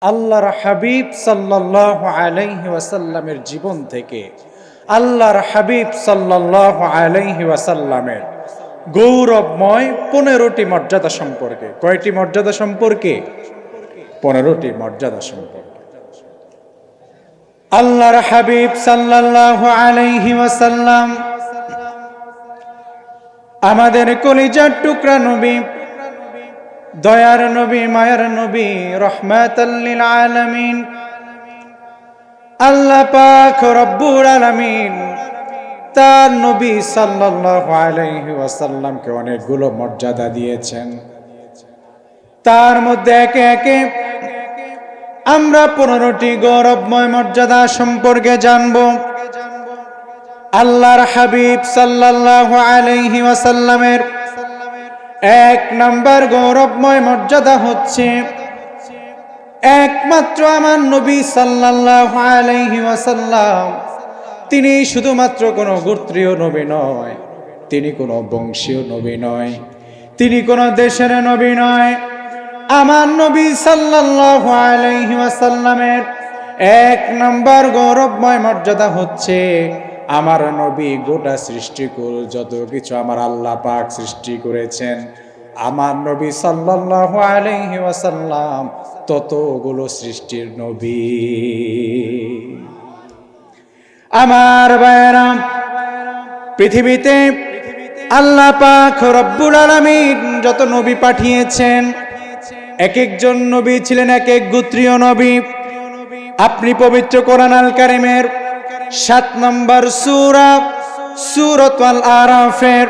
আল্লাহর হাবিব সাল্লাল্লাহু আলাইহি ওয়াসাল্লামের জীবন থেকে আল্লাহর হাবিব সাল্লাল্লাহু আলাইহি ওয়াসাল্লামের গৌরবময় 15টি মর্যাদা সম্পর্কে। কয়টি মর্যাদা সম্পর্কে? 15টি মর্যাদা সম্পর্কে। আল্লাহর হাবিব সাল্লাল্লাহু আলাইহি ওয়াসাল্লাম আমাদের কলিজার টুকরা নবী, দয়ার নবী, মায়ার নবী, রহমাতাল লিল আলামিন। আল্লাহ পাক রব্বুল আলামিন তার নবী সাল্লাল্লাহু আলাইহি ওয়াসাল্লামকে অনেকগুলো মর্যাদা দিয়েছেন। তার মধ্যে একে একে আমরা 15টি গৌরবময় মর্যাদা সম্পর্কে জানব। আল্লাহর হাবিব সাল্লাল্লাহু আলাইহি ওয়াসাল্লামের 1 নম্বর গৌরবময় মর্যাদা হচ্ছে, একমাত্র আমার নবী সাল্লাল্লাহু আলাইহি ওয়াসাল্লাম তিনি শুধুমাত্র কোনো গোত্রীয় নবী নয়, তিনি কোনো বংশীয় নবী নয়, তিনি কোনো দেশের নবী নয়। আমার নবী সাল্লাল্লাহু আলাইহি ওয়াসাল্লামের 1 নম্বর গৌরবময় মর্যাদা হচ্ছে, আমার নবী গোটা সৃষ্টিকুল যত কিছু আমার আল্লাহ পাক সৃষ্টি করেছেন, আমার নবী সাল্লাল্লাহু আলাইহি ওয়াসাল্লাম ততগুলো সৃষ্টির নবী। আমার ভাইয়েরা, পৃথিবীতে আল্লাহ পাক রব্বুল আলামিন যত নবী পাঠিয়েছেন, এক একজন নবী ছিলেন এক এক গোত্রীয় নবী। আপনি পবিত্র কোরআন আল কারীমের 7 নম্বর সূরা সূরাতুল আরাফের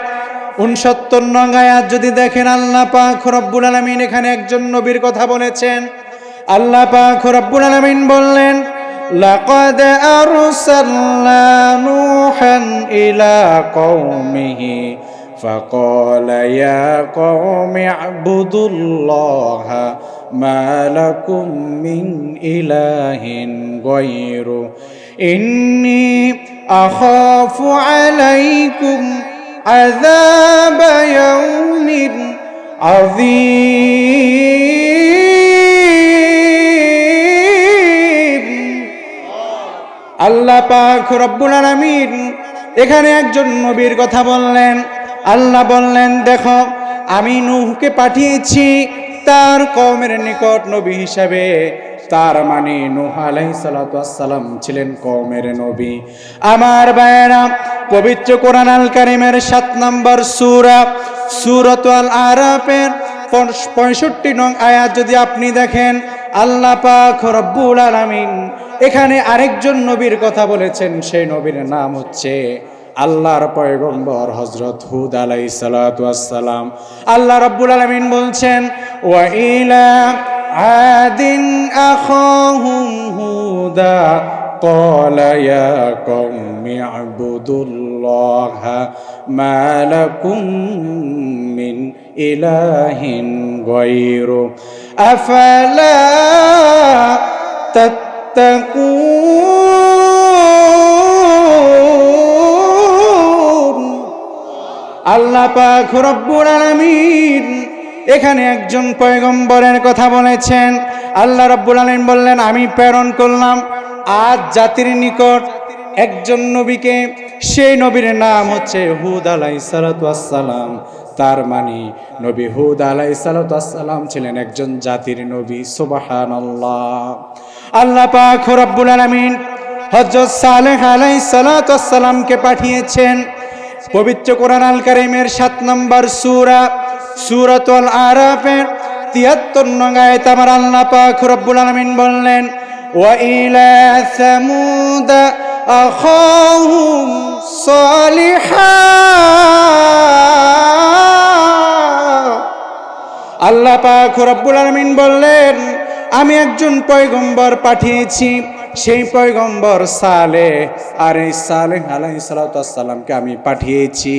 69 নং আয়াত যদি দেখেন, আল্লাহ পাক রব্বুল আলামিন এখানে একজন নবীর কথা বলেছেন। আল্লাহ পাক রব্বুল আলামিন বললেন, লাকাদ আরসালনা নূহান ইলা কওমিহি ফাকালা ইয়া কওমি ইবুদুল্লাহা মা লাকুম মিন ইলাহিন গায়রু ইন্নী আখাফু আলাইকুম আযাব ইয়াউমিন আযীম। আল্লাহ পাক রব্বুল আলামিন এখানে একজন নবীর কথা বললেন। আল্লাহ বললেন, দেখো আমি নূহকে পাঠিয়েছি তার কওমের নিকট নবী হিসাবে। তার মানে নূহ আলাইহিস সালাতু ওয়াস সালাম ছিলেন কওমের নবী। আমার ভাইয়েরা, পবিত্র কোরআন আল কারীমের 7 নম্বর সূরা সূরাতুল আরাফের 65 নং আয়াত যদি আপনি দেখেন, আল্লাহ পাক রব্বুল আলামিন এখানে আরেকজন নবীর কথা বলেছেন। সেই নবীর নাম হচ্ছে আল্লাহর পয়গম্বর হযরত হুদ আলাইহিস সালাতু ওয়াস সালাম। আল্লাহ রাব্বুল আলামিন বলছেন, ওয়া ইলা আদিন আখাহুম হুদা ক্বালা ইয়া কওমি ইবুদুল্লাহা মা লাকুম মিন ইলাহিন গায়রু আফালা তাত্তাকুন। আল্লাহ পাক রব্বুল আলামিন এখানে একজন পয়গম্বরের কথা বলেছেন। আল্লাহ রাব্বুল আলামিন বললেন, আমি প্রেরণ করলাম আদ জাতির নিকট একজন নবীকে। সেই নবীর নাম হচ্ছে হুদ আলাইহিস সালাতু ওয়াস সালাম। তার মানে নবী হুদ আলাইহিস সালাতু ওয়াস সালাম ছিলেন একজন জাতির নবী। সুবহানাল্লাহ। আল্লাহ পাক রব্বুল আলামিন হযরত সালেহ আলাইহিস সালাতু ওয়াস সালামকে পাঠিয়েছেন। পবিত্র কোরআন আল কারীমের 7 নম্বর সূরা সূরাতুল আরাফের 73 নং আয়াতে আমার আল্লাহ পাক রব্বুল আলামিন বললেন, ওয়া ইলা সামুদ আখাহুম সালিহা। আল্লাহ পাক রব্বুল আলামিন বললেন, আমি একজন পয়গম্বর পাঠিয়েছি, সেই পয়গম্বর সালেহ। আর এই সালেহ আলাইহিস সালাতু ওয়াস সালামকে আমি পাঠিয়েছি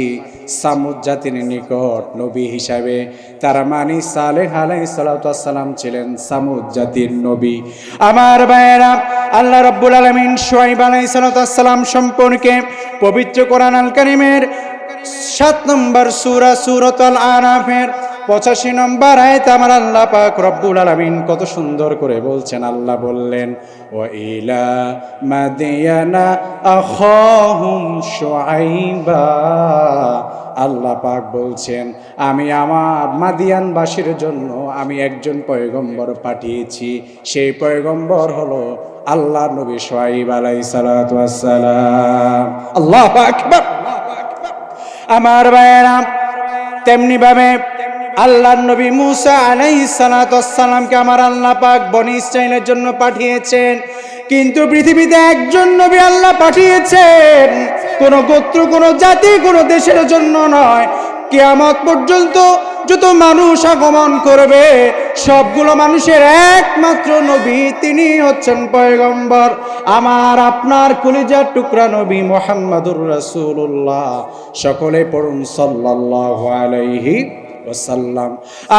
সামুদ জাতির নিকট নবী হিসাবে। তার মানে সালেহ আলাইহিস সালাতু ওয়াস সালাম ছিলেন সামুদ জাতির নবী। আমার ভাইয়েরা, আল্লাহ রাব্বুল আলামিন শুআয়ব আলাইহিস সালাতু ওয়াস সালাম সম্পর্কে পবিত্র কোরআন আল কারীমের 7 নম্বর সূরা সূরাতুল আরাফের 85 নম্বর আয়াতে আমার আল্লাহ পাক রব্বুল আলামিন কত সুন্দর করে বলছেন। আল্লাহ বললেন, ওয়া ইলা মাদিয়ানা আখাহুম শুআইবা। আল্লাহ পাক বলছেন, আমি আমার মাদিয়ানবাসীর জন্য আমি একজন পয়গম্বর পাঠিয়েছি। সেই পয়গম্বর হলো আল্লাহর নবী শুআইব আলাইহিস সালাতু ওয়াস সালাম। আল্লাহু আকবার। আমার ভাইয়েরা, তেমনি ভাবে আল্লাহর নবী মুসা আলাইহিস সালাতু ওয়াস সালামকে আমার আল্লাহ পাক বনি ইসরাইলের জন্য পাঠিয়েছেন। কিন্তু পৃথিবীতে একজন নবী আল্লাহ পাঠিয়েছেন, কোন গোত্র, কোন জাতি, কোন দেশের জন্য নয়। কিয়ামত পর্যন্ত যত মানুষ আগমন করবে সবগুলো মানুষের একমাত্র নবী, তিনি হচ্ছেন পয়গম্বর আমার আপনার কলিজার টুকরা নবী মুহাম্মদুর রাসূলুল্লাহ। সকলে পড়ুন সাল্লাল্লাহু আলাইহি ওয়াসাল্লাম।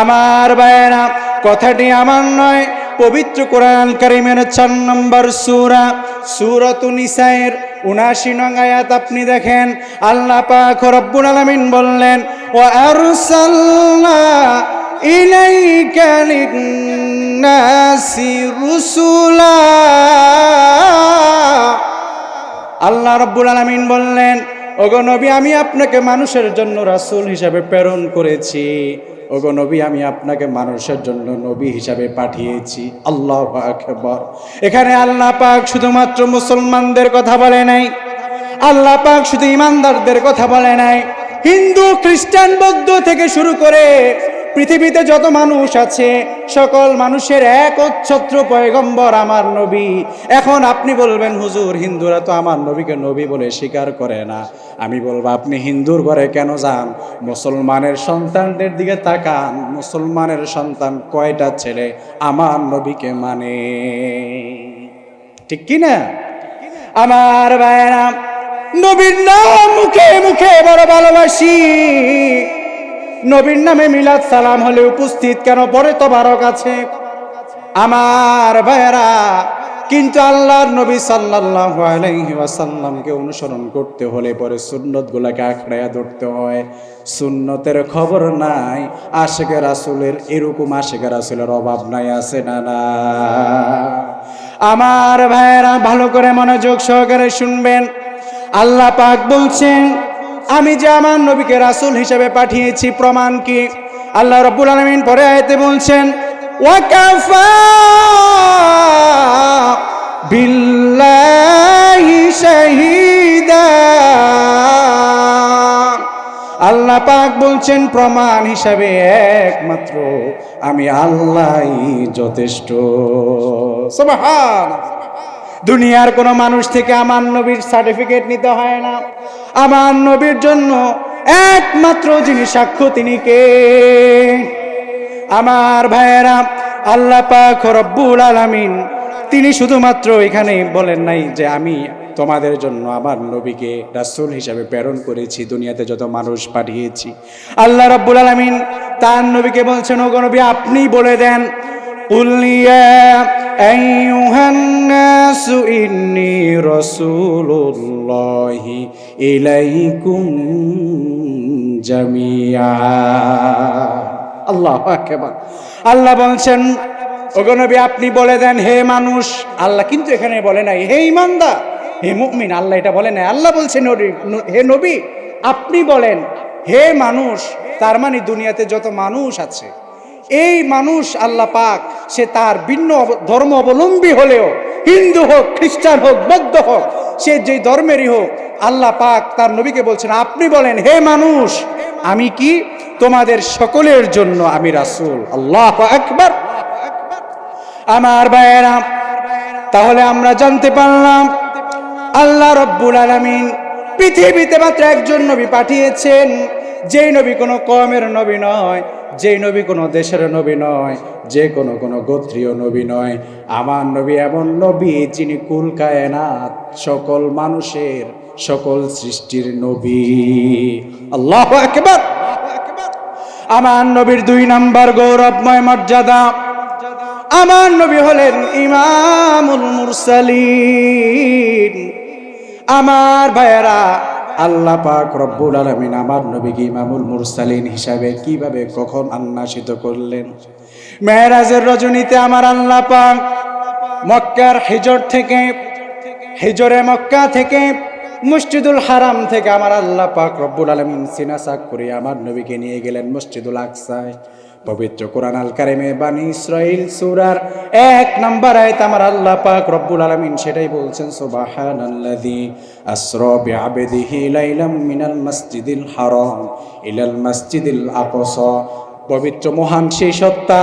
আমার ভাইয়েরা, কথাটি আমার নয়, পবিত্র কোরআন কারীমের 4 নম্বর সূরা সূরাতুন নিসায়ের 79 নং আয়াত আপনি দেখেন। আল্লাহ পাক রব্বুল আলামিন বললেন, ওয়া আরসালনা ইলাইকা লিন-নাসি রুসুলা। আল্লাহ রব্বুল আলামিন বললেন, ওগো নবী, আমি আপনাকে মানুষের জন্য রাসূল হিসাবে প্রেরণ করেছি। ওগো নবী, আমি আপনাকে মানুষের জন্য নবী হিসাবে পাঠিয়েছি। আল্লাহু আকবার। এখানে আল্লাহ পাক শুধুমাত্র মুসলমানদের কথা বলে নাই, আল্লাহ পাক শুধু ইমানদারদের কথা বলে নাই। হিন্দু, খ্রিস্টান, বৌদ্ধ থেকে শুরু করে পৃথিবীতে যত মানুষ আছে সকল মানুষের একচ্ছত্র পয়গম্বর আমার নবী। এখন আপনি বলবেন, হুজুর, হিন্দুরা তো আমার নবীকে নবী বলে স্বীকার করে না। আমি বলবো, আপনি হিন্দুর ঘরে কেন যান? মুসলমানের সন্তানদের দিকে তাকান। মুসলমানের সন্তান কয়টা ছেলে আমার নবীকে মানে? ঠিক কি না? আমার ভাইয়েরা, নবীর নাম মুখে মুখে বড় ভালোবাসি, নবীর নামে মিলাদ সালাম হলে উপস্থিত কেন? পরে তো বারক আছে। আমার ভাইয়েরা, কিন্তু আল্লাহর নবী সাল্লাল্লাহু আলাইহি ওয়াসাল্লামকে অনুসরণ করতে হলে পরে সুন্নতগুলোকে আঁকড়াইয়া ধরতে হয়। সুন্নতের খবর নাই, আশিকে রাসূলের, এরকম আশিকে রাসূলের অভাব নাই, আছে না? না। আমার ভাইয়েরা, ভালো করে মনোযোগ সহকারে শুনবেন। আল্লাহ পাক বলছেন, আমি যে আমার নবীকে রাসূল হিসেবে পাঠিয়েছি, প্রমাণ কি? আল্লাহ রাব্বুল আলামিন পরে আয়াতে বলছেন, ওয়াকাফা বিল্লাহি শাহিদা। আল্লাহ পাক বলছেন, প্রমাণ হিসাবে একমাত্র আমি আল্লাহই যথেষ্ট। সুবহানাল্লাহ। দুনিয়ার কোন মানুষ থেকে আমার নবীর সার্টিফিকেট নিতে হয় না। আমার নবীর জন্য একমাত্র যিনি সাক্ষ্য, তিনি কে? আমার ভাইয়েরা, আল্লাহ পাক রব্বুল আলামিন তিনি শুধুমাত্র এখানে বলেন নাই যে আমি তোমাদের জন্য আমার নবীকে রাসূল হিসাবে প্রেরণ করেছি, দুনিয়াতে যত মানুষ পাঠিয়েছি। আল্লাহ রাব্বুল আলামিন তার নবীকে বলছেন, ওগো নবী, আপনি বলে দেন, কুল ইয়া আইয়ুহান নাসু ইন্নী রাসূলুল্লাহি ইলাইকুম জামিআ। আল্লাহু আকবার। আল্লাহ বলছেন, ওগো নবী, আপনি বলে দেন, হে মানুষ। আল্লাহ কিন্তু এখানে বলে নাই হে ঈমানদার, হে মুমিন। আল্লাহ এটা বলে নাই। আল্লাহ বলছেন, হে নবী, আপনি বলেন, হে মানুষ। তার মানে দুনিয়াতে যত মানুষ আছে, এই মানুষ আল্লাহ পাক সে তার ভিন্ন ধর্ম অবলম্বী হলেও, হিন্দু হোক, খ্রিস্টান হোক, বৌদ্ধ হোক, সে যে ধর্মেরই হোক, আল্লাহ পাক তার নবীকে বলছেন, আপনি বলেন, হে মানুষ, আমি কি? তোমাদের সকলের জন্য আমি রাসূল। আল্লাহু আকবার। আমার ভাইয়েরা, তাহলে আমরা জানতে পারলাম আল্লাহ রাব্বুল আলামিন পৃথিবীতে মাত্র একজন নবী পাঠিয়েছেন, যেই নবী কোনো কওমের নবী নয়, যেই নবী কোনো দেশের নবী নয়, যে কোনো গোত্রীয় নবী নয়। আমার নবী এমন নবী যিনি কুল কায়নাত, সকল মানুষের, সকল সৃষ্টির নবী। আল্লাহু আকবার। আমার নবীর 2 নাম্বার গৌরবময় মর্যাদা, আমার নবী হলেন ইমামুল মুরসালিন। আমার ভাইয়েরা, আল্লাহ পাক রব্বুল আলামিন আমার নবীকে ইমামুল মুরসালিন হিসাবে কিভাবে কখন আন্নাসিত করলেন। মেরাজের রজনীতে আমার আল্লাহ পাক মক্কার হিজরে মক্কা থেকে মসজিদুল হারাম থেকে আমার আল্লাহ পাক রব্বুল আলামিন সিনাসাক করে আমার নবীকে নিয়ে গেলেন মসজিদুল আকসায়। পবিত্র কোরআন আল কারিমে বানি ইসরাইল সূরার 1 নম্বর আয়াত আমার আল্লাহ পাক রব্বুল আলামিন সেটাই বলছেন, সুবহানাল্লাযী আসরা বিআবদিহি লাইলাম মিনাল মাসজিদিল হারাম ইলাল মাসজিদিল আকসা। পবিত্র মহান সেই সত্তা,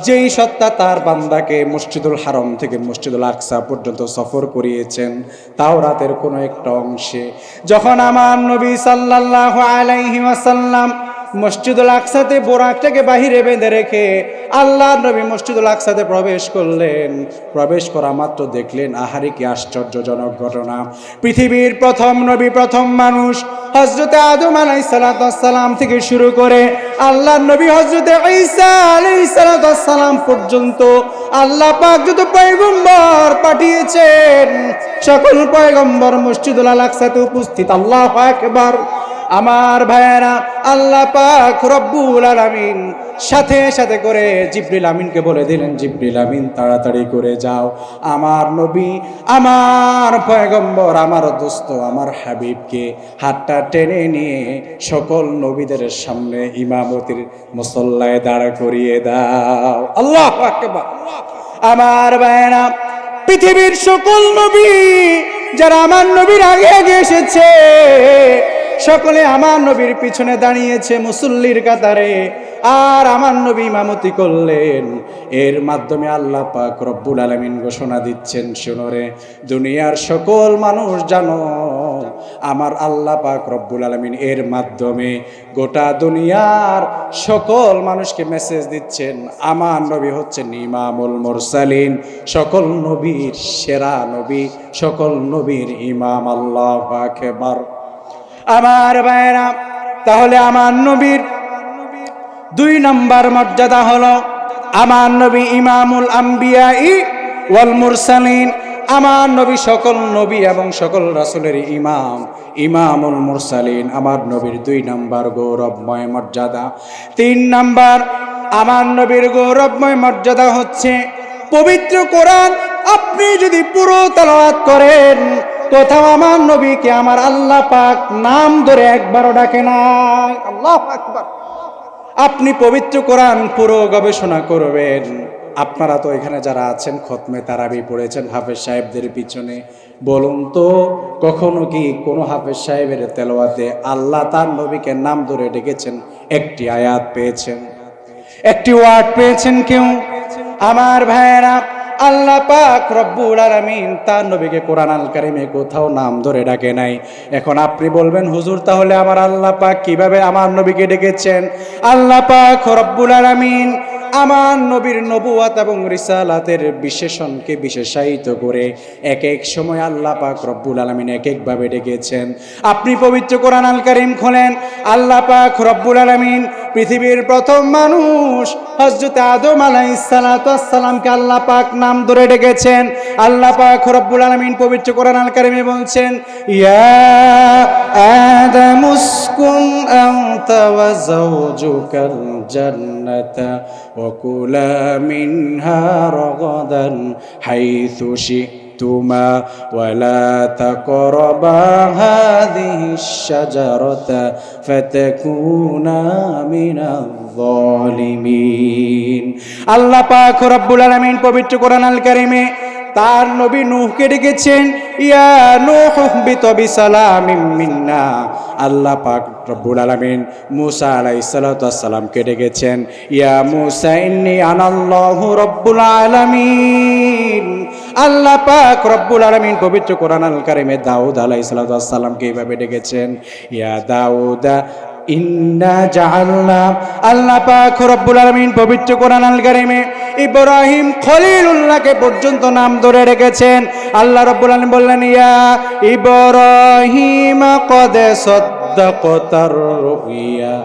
যেই সত্তা তার বান্দাকে মসজিদুল হারাম থেকে মসজিদুল আকসা পর্যন্ত সফর করিয়েছেন তাওরাতের কোনো একটা অংশে। যখন আমার নবী সাল্লাল্লাহু আলাইহি ওয়াসাল্লাম মসজিদুল আকসাতে বোরাকটাকে বাহিরে বেঁধে রেখে আল্লাহর নবী মসজিদুল আকসাতে প্রবেশ করলেন। প্রবেশ করা মাত্র দেখলেন, আহারে কি আশ্চর্যজনক ঘটনা! পৃথিবীর প্রথম নবী, প্রথম মানুষ হযরতে আদম আলাইহিস সালাম থেকে শুরু করে আল্লাহর নবী হযরতে ঈসা আলাইহিস সালাম পর্যন্ত আল্লাহ পাক যত পয়গম্বর পাঠিয়েছেন সকল পয়গম্বর মসজিদুল আকসাতে উপস্থিত। আল্লাহু আকবার। আমার ভাইয়েরা, আল্লাহ পাক রব্বুল আলামিন সাথে সাথে করে জিবরিল আমিনকে বলে দিলেন, জিবরিল আমিন তাড়াতাড়ি করে যাও, আমার নবী, আমার পয়গম্বর, আমার দোস্ত, আমার হাবিবকে হাতটা টেনে নিয়ে সকল নবীদের সামনে ইমামতির মুসল্লায় দাঁড় করিয়ে দাও। আল্লাহু আকবার। আমার ভাইয়েরা, পৃথিবীর সকল নবী যারা আমার নবীর আগে আগে এসেছে সকলে আমার নবীর পিছনে দাঁড়িয়েছে মুসল্লির কাতারে, আর আমার নবী ইমামতি করলেন। এর মাধ্যমে আল্লাহ পাক রব্বুল আলামিন ঘোষণা দিচ্ছেন, শোনো রে দুনিয়ার সকল মানুষ জানো, আমার আল্লাহ পাক রব্বুল আলামিন এর মাধ্যমে গোটা দুনিয়ার সকল মানুষকে মেসেজ দিচ্ছেন, আমার নবী হচ্ছেন ইমামুল মুরসালিন, সকল নবীর সেরা নবী, সকল নবীর ইমাম। আল্লাহু আকবার। আমার ভাইরা, তাহলে আমার নবীর 2 নম্বর মর্যাদা হলো আমার নবী ইমামুল আম্বিয়াই ওয়াল মুরসালিন। আমার নবী সকল নবী এবং সকল রাসূলের ইমাম, ইমামুল মুরসালিন। আমার নবীর 2 নম্বর গৌরবময় মর্যাদা। 3 নম্বর আমার নবীর গৌরবময় মর্যাদা হচ্ছে পবিত্র কোরআন আপনি যদি পুরো তেলাওয়াত করেন, কোথাও আমার নবীকে আমার আল্লাহ পাক নাম ধরে একবারও ডাকে নাই। আল্লাহু আকবার। আপনি পবিত্র কোরআন পুরো গবেষণা করবেন। আপনারা তো এখানে যারা আছেন খতমে তারাবি পড়েছেন হাফেজ সাহেবদের পিছনে, বলুন তো কখনো কি কোনো হাফেজ সাহেবের তেলাওয়াতে আল্লাহ তার নবীকে নাম ধরে ডেকেছেন? একটি আয়াত পেয়েছেন? একটি ওয়ার্ড পেয়েছেন কেউ? আমার ভাইয়েরা, আল্লাহ পাক রব্বুল আলামিন তার নবীকে কোরআন আল কারিমে কোথাও নাম ধরে ডাকে নাই। এখন আপনি বলবেন, হুজুর তাহলে আমার আল্লাহ পাক কিভাবে আমার নবীকে ডেকেছেন? আল্লাহ পাক রব্বুল আলামিন আমার নবীর নবুয়াত এবং রিসালাতের বিশেষণকে বিশেষায়িত করে এক এক সময় আল্লাহ পাক রব্বুল আলামিন এক একভাবে ডেকেছেন। আপনি পবিত্র কোরআন আল কারীম খোলেন, আল্লাহ পাক রব্বুল আলামিন পৃথিবীর প্রথম মানুষ হযরত আদম আলাইহিস সালামকে আল্লাহ পাক নাম ধরে ডেকেছেন। আল্লাহ পাক রব্বুল আলামিন পবিত্র কোরআন আল কারীমে বলছেন, ইয়া আদম উসকুন আনতা ওয়া যাওজুকাল জান্নাতা ওয়া কুলা মিনহা রাগাদান হাইথু শি'তুমা ওয়া লা তাকরাবা হাযিহিশ শাজারাতা ফাতাকুনা মিনাল যালিমিন। আল্লাহ পাক রব্বুল আলামিন পবিত্র কোরআন আল কারীমে তার নবী নূহকে ডেকেছেন, ইয়া নূহ বিত বিসালামিন মিন্না। আল্লাহ পাক রব্বুল আলামিন মূসা আলাইহিস সালাতু ওয়াস সালামকে ডেকেছেন, ইয়া মূসা ইন্নী আনাল্লাহু রব্বুল আলামিন। আল্লাহ পাক রব্বুল আলামিন পবিত্র কোরআন আল কারীমে দাউদ আলাইহিস সালাতু ওয়াস সালামকে এইভাবে ডেকেছেন, ইয়া দাউদা ইন্না জাআলনা। আল্লাহ পাক রব্বুল আলামিন পবিত্র কোরআন আল কারীমে ইব্রাহিম খলিলুল্লাহকে পর্যন্ত নাম ধরে রেখেছেন। আল্লাহ রব্বুল আলামিন বললেন, ইয়া ইব্রাহিম ক্বাদ সাদ্দাকতার রুইয়া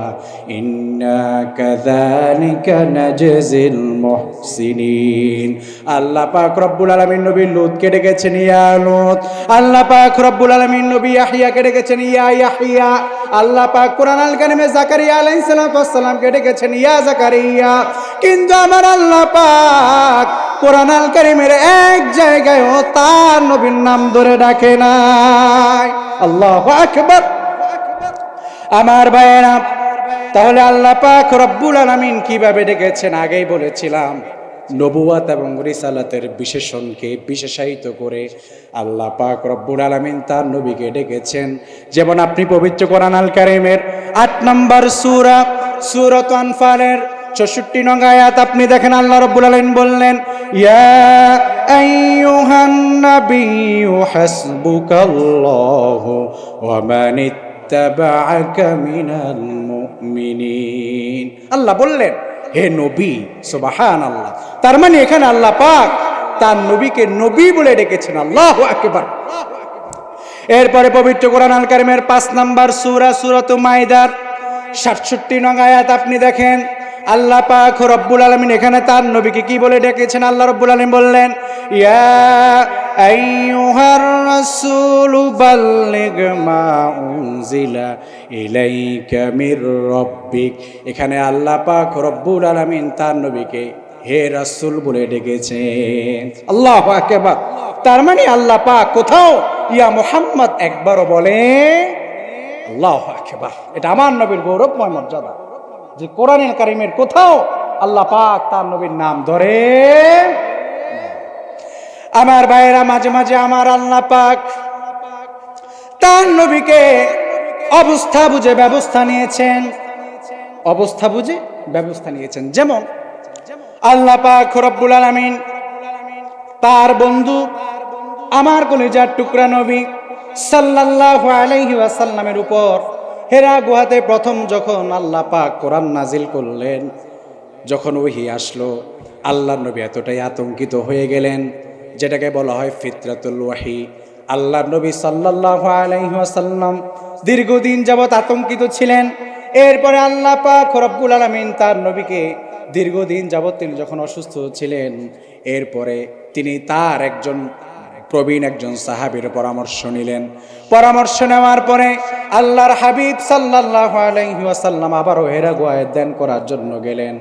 ইন্না কাযালিকা নাজজিল মুহসিনিন। আল্লাহ পাক রব্বুল আলামিন নবী লূতকে ডেকেছেন ইয়া লূত, আল্লাহ পাক রব্বুল আলামিন নবী ইয়াহইয়াকে ডেকেছেন ইয়া ইয়াহইয়া, আল্লাহ পাক কোরআন আল কারিমে জাকারিয়া আলাইহিস সালামকে ডেকেছেন ইয়া জাকারিয়া। কিন্তু আমার আল্লাহ পাক কোরআন আল কারিমের এক জায়গায়ও তার নবীর নাম ধরে ডাকে নাই। আল্লাহু আকবার। আমার ভাইয়েরা, তাহলে আল্লাহ পাক রব্বুল আলামিন কিভাবে ডেকেছেন আগেই বলেছিলাম। নবুয়াত এবং রিসালাতের বিশেষণকে বিশেষায়িত করে আল্লাহ পাক রব্বুল আলামিন তার নবীকে ডেকেছেন। যেমন আপনি পবিত্র কোরআন আল কারিমের ৮ নম্বর সূরা সূরাত আনফালের ৬৪ নং আয়াত আপনি দেখেন, আল্লাহ রাব্বুল আলামিন বললেন, ইয়া আইয়ুহান নাবিয়্যু হাসবুকাল্লাহু ওয়া মান ইত্তাবা'আকা মিনাল মুমিনিন। আল্লাহ বললেন, হে নবী, সুবহানাল্লাহ। তার মানে এখানে আল্লাহ পাক তার নবীকে নবী বলে ডেকেছেন। আল্লাহু আকবার। এরপরে পবিত্র কোরআন আল কারিমের ৫ নম্বর সূরা সূরাত মাইদার ৬৭ নং আয়াত আপনি দেখেন, আল্লাহ পাক রব্বুল আলামিন এখানে তার নবীকে কি বলে ডেকেছেন। আল্লাহ রব্বুল আলামিন বললেন, ইয়া আইয়ুহার রাসূলু বাল্লিগ মা উনজিলা ইলাইকা মির রাব্বিক। এখানে আল্লাহ পাক রব্বুল আলামিন তার নবীকে হে রাসূল বলে ডেকেছেন। আল্লাহু আকবার। তার মানে আল্লাহ পাক কোথাও ইয়া মুহাম্মদ একবারও বলে। আল্লাহু আকবার। এটা আমার নবীর গৌরবময় মর্যাদা যে কোরআনুল কারীমের কোথাও আল্লাহ পাক তার নবীর নাম ধরে। আমার ভাইয়েরা, মাঝে মাঝে আমার আল্লাহ পাক তার নবীকে অবস্থা বুঝে ব্যবস্থা নিয়েছেন, অবস্থা বুঝে ব্যবস্থা নিয়েছেন। যেমন আল্লাহ পাক রব্বুল আলামিন তার বন্ধু আমার কলিজার টুকরা নবী সাল্লাল্লাহু আলাইহি ওয়াসাল্লামের উপর হেরা গুহাতে প্রথম যখন আল্লাহ পাক কোরআন নাজিল করলেন, যখন ওহী আসলো, আল্লাহর নবী এতটাই আতঙ্কিত হয়ে গেলেন, যেটাকে বলা হয় ফিতরাতুল ওয়াহী। আল্লাহর নবী সাল্লাল্লাহু আলাইহি ওয়াসাল্লাম দীর্ঘদিন যাবত আতঙ্কিত ছিলেন। এরপরে আল্লাহ পাক রব্বুল আলামিন তার নবীকে দীর্ঘদিন যাবত তিনি যখন অসুস্থ ছিলেন, এরপরে তিনি তার একজন প্রবীণ একজন সাহাবীর পরামর্শ নিলেন। পরামর্শ নেওয়ার পরে আল্লাহর হাবিব সাল্লাল্লাহু আলাইহি ওয়াসাল্লাম আবারও হেরা গুহায় ধ্যান করার জন্য গেলেন।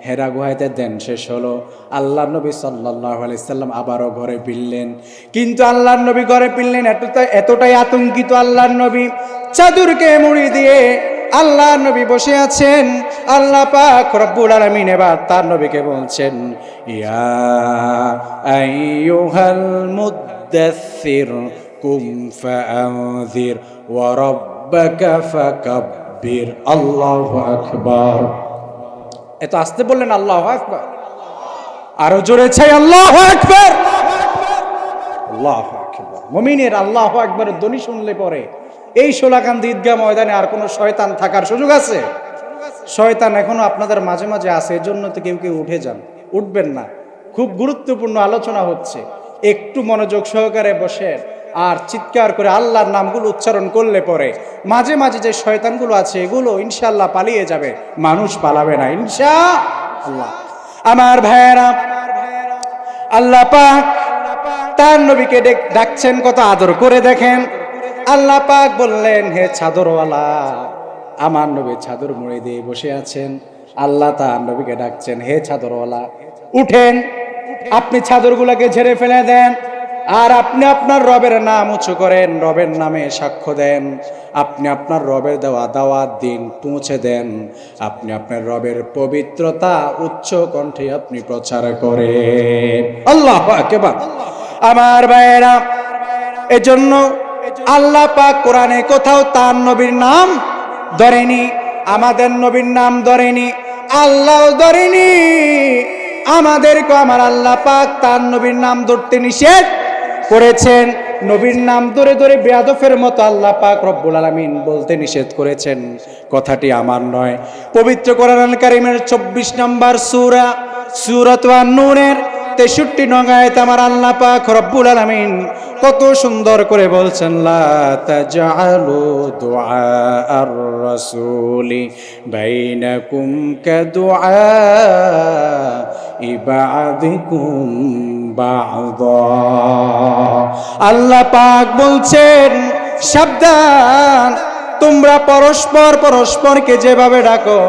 হেরা গুহাতে ধ্যান শেষ হলো, আল্লাহর নবী সাল্লাল্লাহু আলাইহি সাল্লাম আবারও ঘরে ফিরলেন। কিন্তু আল্লাহর নবী ঘরে ফিরলেন এতটাই আতঙ্কিত, আল্লাহর নবী চাদরকে মুড়ি দিয়ে আল্লাহর নবী বসে আছেন। আল্লাহ পাক রব্বুল আলামিন এবার তার নবীকে বলছেন, ইয়া আইয়ুহাল মুদ্দাসসির কুম ফাআনযির ওয়া রাব্বাকা ফাকাব্বির। আল্লাহু আকবার। এত আস্তে বললেন আল্লাহু আকবার, আরো জোরে চাই আল্লাহু আকবার। আল্লাহু আকবার। মুমিনের আল্লাহু আকবারের ধ্বনি শুনলে পরে এই শোলাকান্দি ঈদগাহ ময়দানে আর কোনো শয়তান থাকার সুযোগ আছে? শয়তান এখনো আপনাদের মাঝে মাঝে আছে, এজন্য তো কেউ কেউ উঠে যান। উঠবেন না, খুব গুরুত্বপূর্ণ আলোচনা হচ্ছে, একটু মনোযোগ সহকারে বসে আর চিৎকার করে আল্লাহর নামগুলো উচ্চারণ করলে পরে মাঝে মাঝে যে শয়তানগুলো আছে এগুলো ইনশাআল্লাহ পালিয়ে যাবে, মানুষ পালাবে না ইনশাআল্লাহ। আমার ভাইয়েরা, আল্লাহ পাক তার নবীকে ডাকছেন, কত আদর করে। দেখেন আল্লাহ পাক বললেন, হে চাদরওয়ালা। আমার নবী চাদর মুড়ি দিয়ে বসে আছেন, আল্লাহ তার নবীকে ডাকছেন, হে চাদরওয়ালা উঠেন, আপনি চাদরগুলোকে ঝেড়ে ফেলে দেন, আর আপনি আপনার রবের নাম উঁচু করেন, রবের নামে সাক্ষ্য দেন, আপনি আপনার রবের দেওয়া দাওয়াত দিন, পৌঁছে দেন, আপনি আপনার রবের পবিত্রতা উচ্চ কণ্ঠে আপনি প্রচার করেন। আল্লাহু আকবার। আমার ভাইয়েরা, এজন্য আল্লাহ পাক কোরআনে কোথাও তার নবীর নাম ধরেনি, আমাদের নবীর নাম ধরেনি, আল্লাহ ধরেনি, আমাদেরকে আমার আল্লাহ পাক তার নবীর নাম ধরতে নিষেধ করেছেন। নবীর নাম ধরে ধরে বেয়াদফের মতো আল্লাহ পাক রব্বুল আলামিন বলতে নিষেধ করেছেন। কথাটি আমার নয়, পবিত্র কোরআনুল কারীমের 24 নম্বর সূরা সূরাত আন-নূরের 63 নং আয়াতে আমার আল্লাহ পাক রব্বুল আলামিন কত সুন্দর করে বলছেন, লা তাজআলু দুআ আর রাসূলি বাইনাকুম কাদুআ ইবাদিকুম বা'দা। আল্লাহ পাক বলছেন, সাবধান, তোমরা পরস্পরকে যেভাবে ডাকো,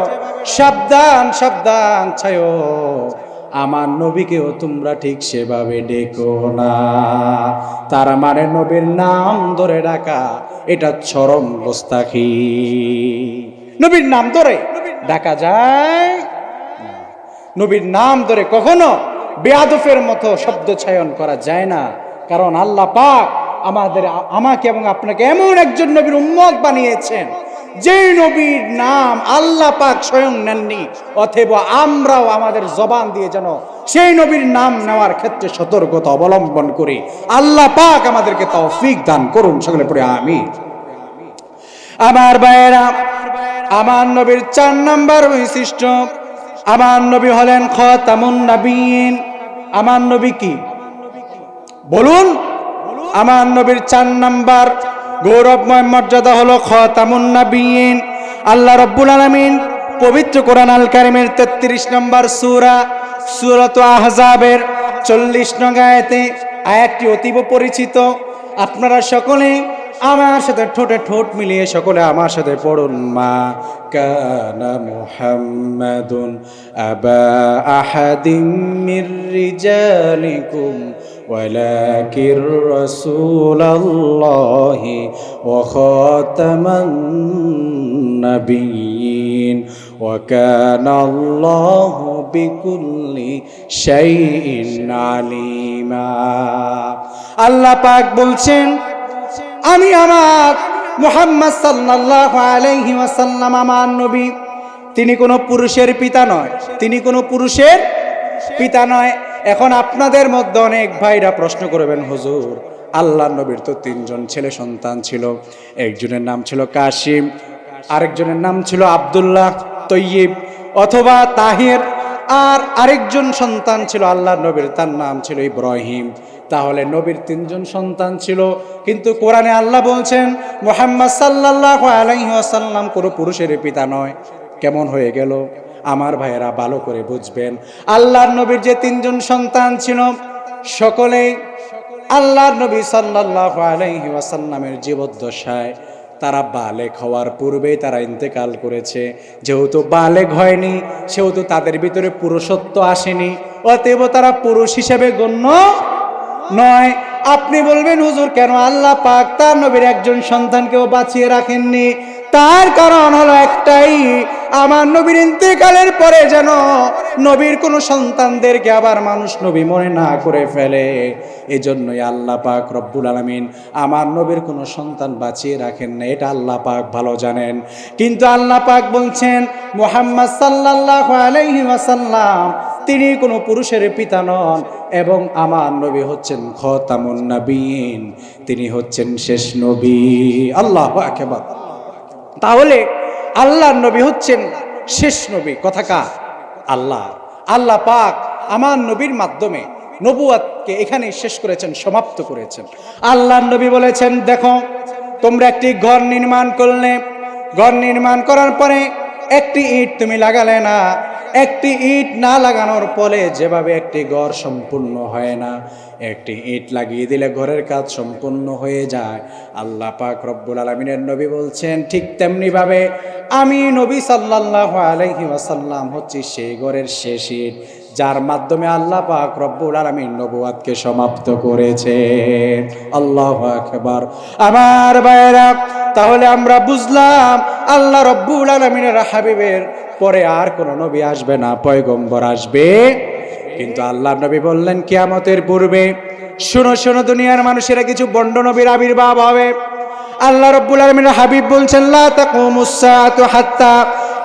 সাবধান সাবধান ছায়ো, আমার নবীকেও তোমরা ঠিক সেভাবে ডেকো না। তার মানে নবীর নাম ধরে ডাকা এটা চরম গোস্তাখি। নবীর নাম ধরে ডাকা যায় না, নবীর নাম ধরে কখনো বেয়াদফের মতো শব্দ চয়ন করা যায় না। কারণ আল্লাহ পাক আমাকে এবং আপনাকে এমন একজন নবীর উম্মত বানিয়েছেন যে নবীর নাম আল্লাহ পাক স্বয়ং নেননি, অথবা আমরাও আমাদের জবান দিয়ে যেন সেই নবীর নাম নেওয়ার ক্ষেত্রে সতর্কতা অবলম্বন করি। আল্লাহ পাক আমাদেরকে তৌফিক দান করুন, সকলে পড়ে আমিন। আমার ভাইয়েরা, আমার নবীর 4 নাম্বার বৈশিষ্ট্য, আমার নবী হলেন খাতামুন নবীন। আমার নবী কি বলুন? আমার নবীর 4 নাম্বার গৌরবময় মর্যাদা হলো খাতামুন নবীন। আল্লাহ রাব্বুল আলামিন পবিত্র কোরআন আল কারীমের 33 নম্বর সূরাত আহজাবের 40 নং আয়াতে, আয়াতটি অতীব পরিচিত। আপনারা সকলে আমার সাথে ঠোঁটে ঠোঁট মিলিয়ে সকলে আমার সাথে পড়ুন, মা কানা মুহাম্মাদুন আবা আহাদিম মির রিজালিকুম ওয়ালাকির রাসূলুল্লাহি ওয়া খাতামান নাবিয়্যিন ওয়া কানা আল্লাহু বিকুল্লি শাইইন আলিমা। আল্লাহ পাক বলছেন, আমি আমার মুহাম্মদ সাল্লাল্লাহু আলাইহি ওয়াসাল্লাম আমার নবী, তিনি কোনো পুরুষের পিতা নয়, তিনি কোনো পুরুষের পিতা নয়। এখন আপনাদের মধ্যে অনেক ভাইরা প্রশ্ন করবেন, হুজুর আল্লাহর নবীর তো 3 জন ছেলে সন্তান ছিল, একজনের নাম ছিল কাসিম, আরেকজনের নাম ছিল আব্দুল্লাহ, তৈয়ব অথবা তাহির, আর আরেকজন সন্তান ছিল আল্লাহর নবীর, তার নাম ছিল ইব্রাহিম। তাহলে নবীর 3 জন সন্তান ছিল, কিন্তু কোরআনে আল্লাহ বলছেন মুহাম্মদ সাল্লাল্লাহু আলাইহি ওয়াসাল্লাম কোনো পুরুষের পিতা নয়। কেমন হয়ে গেল? আমার ভাইয়েরা ভালো করে বুঝবেন, আল্লাহর নবীর যে 3 জন সন্তান ছিল সকলেই আল্লাহর নবী সাল্লাল্লাহু আলাইহি ওয়াসাল্লামের জীবদ্দশায় তারা বালেগ হওয়ার পূর্বেই তারা ইন্তেকাল করেছে। যেহেতু বালেগ হয়নি সেহেতু তাদের ভিতরে পুরুষত্ব আসেনি, অতএব তারা পুরুষ হিসেবে গণ্য নয়। আপনি বলবেন, হুজুর কেন আল্লাহ পাক তার নবীর একজন সন্তানকেও বাঁচিয়ে রাখেননি? তার কারণ হলো একটাই, আমার নবীর ইন্তেকালের পরে যেন নবীর কোনো সন্তানদেরকে আবার মানুষ নবী মনে না করে ফেলে। এজন্যই আল্লাহ পাক রব্বুল আলামিন আমার নবীর কোনো সন্তান বাঁচিয়ে রাখেন না, এটা আল্লাহ পাক ভালো জানেন। কিন্তু আল্লাহ পাক বলছেন মুহাম্মদ সাল্লাল্লাহু আলাইহি ওয়াসাল্লাম তিনি কোনো পুরুষের পিতা নন, এবং আমার নবী হচ্ছেন খাতামুন নবীন, তিনি হচ্ছেন শেষ নবী। আল্লাহু আকবার। তাহলে আল্লাহর নবী হচ্ছেন শেষ নবী। কথা কার? আল্লাহ। আল্লাহ পাক আমার নবীর মাধ্যমে নবুয়তকে এখানে শেষ করেছেন, সমাপ্ত করেছেন। আল্লাহর নবী বলেছেন, দেখো তোমরা একটি ঘর নির্মাণ করলে, ঘর নির্মাণ করার পরে একটি ইট তুমি লাগালে না, একটি ইট না লাগানোর ফলে যেভাবে একটি ঘর সম্পূর্ণ হয় না, একটি ইট লাগিয়ে দিলে ঘরের কাজ সম্পূর্ণ হয়ে যায়। আল্লাহ পাক রব্বুল আলামিনের নবী বলছেন ঠিক তেমনি ভাবে আমি নবী সাল্লাল্লাহু আলাইহি ওয়াসাল্লাম হচ্ছি সেই ঘরের শেষ ইট, যার মাধ্যমে আল্লাহ পাক রব্বুল আলামিন নবুয়তকে সমাপ্ত করেছেন। আল্লাহু আকবার। আমার ভাইরা, তাহলে আমরা বুঝলাম আল্লাহ রব্বুল আলামিনের হাবিবের পরে আর কোন নবী আসবে না, পয়গম্বর আসবে। কিন্তু আল্লাহর নবী বললেন কিয়ামতের পূর্বে শোনো শোনো দুনিয়ার মানুষেরা, কিছু বন্ড নবীর আবির্ভাব হবে। আল্লাহ রাব্বুল আলামিনের হাবিব বলছেন লা তাকুমুস সাআতু হাত্তা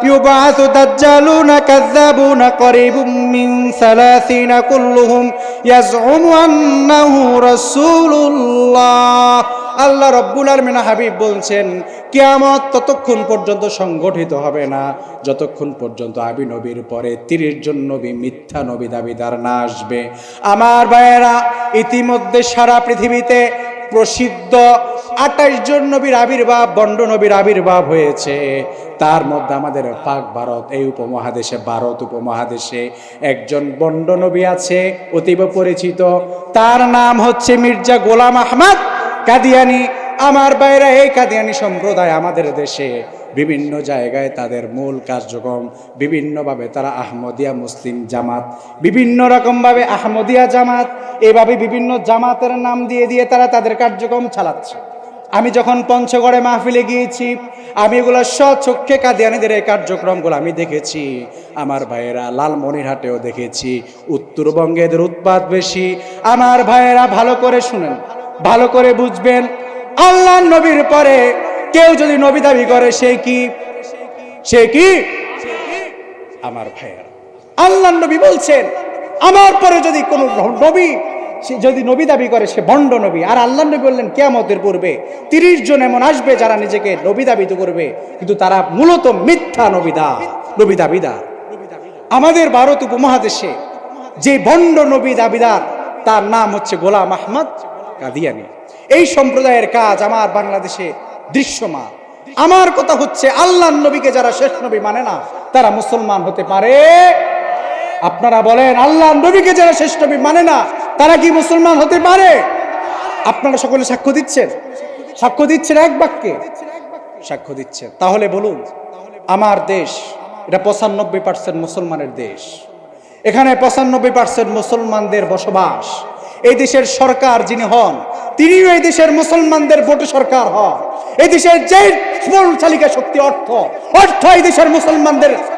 ইউবাআসু দাজ্জালুনা কাযাবুনা করিবুম মিন 30 কুল্লুহুম ইয়াজউমু আন্নাহু রাসূলুল্লাহ। আল্লাহ রব্বুল আলামিন হাবিব বলছেন কিয়ামত ততক্ষণ পর্যন্ত সংগঠিত হবে না যতক্ষণ পর্যন্ত আমি নবীর পরে 30 জন নবী মিথ্যা নবী দাবিদার না আসবে। আমার ভাইয়েরা, ইতিমধ্যে সারা পৃথিবীতে প্রসিদ্ধ 28 জন নবীর আবির্ভাব, বন্ড নবীর আবির্ভাব হয়েছে। তার মধ্যে আমাদের পাক ভারত, এই উপমহাদেশে, ভারত উপমহাদেশে একজন বন্ড নবী আছে, অতীব পরিচিত। তার নাম হচ্ছে মির্জা গোলাম আহমদ কাদিয়ানী। আমার বাইরে এই কাদিয়ানী সম্প্রদায় আমাদের দেশে বিভিন্ন জায়গায় তাদের মূল কার্যক্রম বিভিন্নভাবে, তারা আহমদিয়া মুসলিম জামাত, বিভিন্ন রকমভাবে আহমদিয়া জামাত, এভাবে বিভিন্ন জামাতের নাম দিয়ে দিয়ে তারা তাদের কার্যক্রম চালাচ্ছে। আমি যখন পঞ্চগড়ে মাহফিলে গিয়েছি, আমি এগুলো স্বচক্ষে কাদিয়ানীদের এই কার্যক্রমগুলো আমি দেখেছি। আমার ভাইয়েরা, লালমনিরহাটেও দেখেছি। উত্তরবঙ্গে এদের উৎপাত বেশি। আমার ভাইয়েরা, ভালো করে শুনেন, ভালো করে বুঝবেন, আল্লাহ নবীর পরে কেউ যদি নবী দাবি করে সে কি? আমার ভাইয়েরা, আল্লাহ নবী বলছেন আমার পরে যদি কোনো নবী সে যদি নবী দাবি করে সে ভণ্ড নবী। আর আল্লাহ নবী বললেন কিয়ামতের পূর্বে 30 জন এমন আসবে যারা নিজেকে নবী দাবি তো করবে, কিন্তু তারা মূলত মিথ্যা নবী দাবিদার। আমাদের ভারত উপমহাদেশে যে ভণ্ড নবী দাবিদার তার নাম হচ্ছে গোলাম আহমদ কাদিয়ানী। এই সম্প্রদায়ের কাজ আমার বাংলাদেশে দৃশ্যমান। আমার কথা হচ্ছে, আল্লাহ নবীকে যারা শেষ নবী মানে না তারা মুসলমান হতে পারে? আপনারা বলেন, আল্লাহ নবীকে যারা শেষ নবী মানে না তারা কি মুসলমান হতে পারে? আপনারা সকলে সাক্ষ্য দিচ্ছেন এক বাক্যে সাক্ষ্য দিচ্ছেন। তাহলে বলুন, আমার দেশ এটা 95% মুসলমানের দেশ। এখানে 95% মুসলমানদের বসবাস। এই দেশের সরকার যিনি হন তিনিও এই দেশের মুসলমানদের ভোটে সরকার হন। এই দেশের যে চালিকা শক্তি অর্থ এই দেশের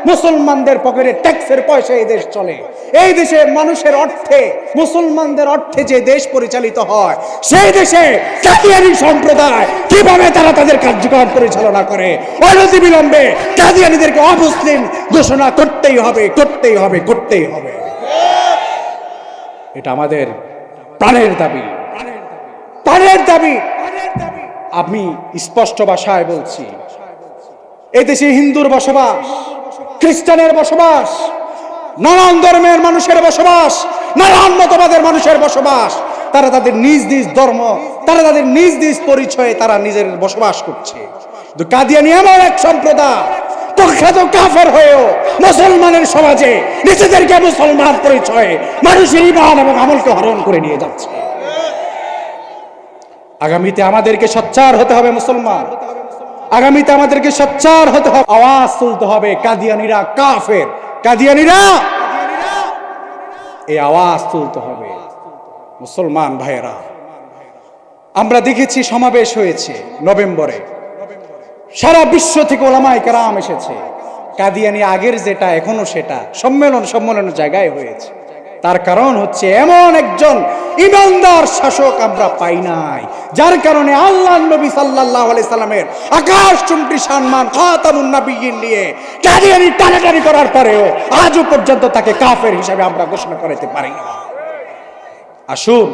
মুসলমানদের পকেটে ট্যাক্সের পয়সা এই দেশ চলে। এই দেশে মানুষের অর্থে, মুসলমানদের অর্থে যে দেশ পরিচালিত হয়, সেই দেশে কাদিয়ানী সম্প্রদায় কিভাবে তারা তাদের কার্যক্রম পরিচালনা করে? অনতিবিলম্বে কাদিয়ানীদেরকে অমুসলিম ঘোষণা করতেই হবে। এটা আমাদের প্রাণের দাবি। আমি স্পষ্ট ভাষায় বলছি, এদেশে হিন্দুর বসবাস, খ্রিস্টানের বসবাস, নানান ধর্মের মানুষের বসবাস, নানান মতবাদের মানুষের বসবাস। তারা তাদের নিজ নিজ ধর্ম, তারা তাদের নিজ নিজ পরিচয়ে তারা নিজের বসবাস করছে। কিন্তু কাদিয়ানী এমন এক সম্প্রদায়, প্রখ্যাত কাফের হয়েও মুসলমানের সমাজে নিজেদেরকে মুসলমান পরিচয়ে মানুষের ঈমান এবং আমলকে হরণ করে নিয়ে যাচ্ছে। আগামীতে আমাদেরকে সোচ্চার হতে হবে মুসলমান। আগামীতে আমাদেরকে সোচ্চার হতে হবে, আওয়াজ তুলতে হবে, কাদিয়ানীরা কাফের, কাদিয়ানীরা, এই আওয়াজ তুলতে হবে। মুসলমান ভাইয়েরা, আমরা দেখেছি সমাবেশ হয়েছে নভেম্বরে, সারা বিশ্ব থেকে ওলামায়ে কেরাম এসেছে। কাদিয়ানী আগের যেটা এখনো সেটা, সম্মেলনের জায়গায় হয়েছে। তার কারণ হচ্ছে এমন একজন ইমানদার শাসক আমরা পাই নাই, যার কারণে আল্লাহ নবী সাল্লাল্লাহু আলাইহি সাল্লামের আকাশচুম্বী সম্মান খাতামুন নবিয়্যিন নিয়ে কাদিয়ানী টানাটানি করার পরেও আজও পর্যন্ত তাকে কাফের হিসেবে আমরা ঘোষণা করতে পারি না। আসুন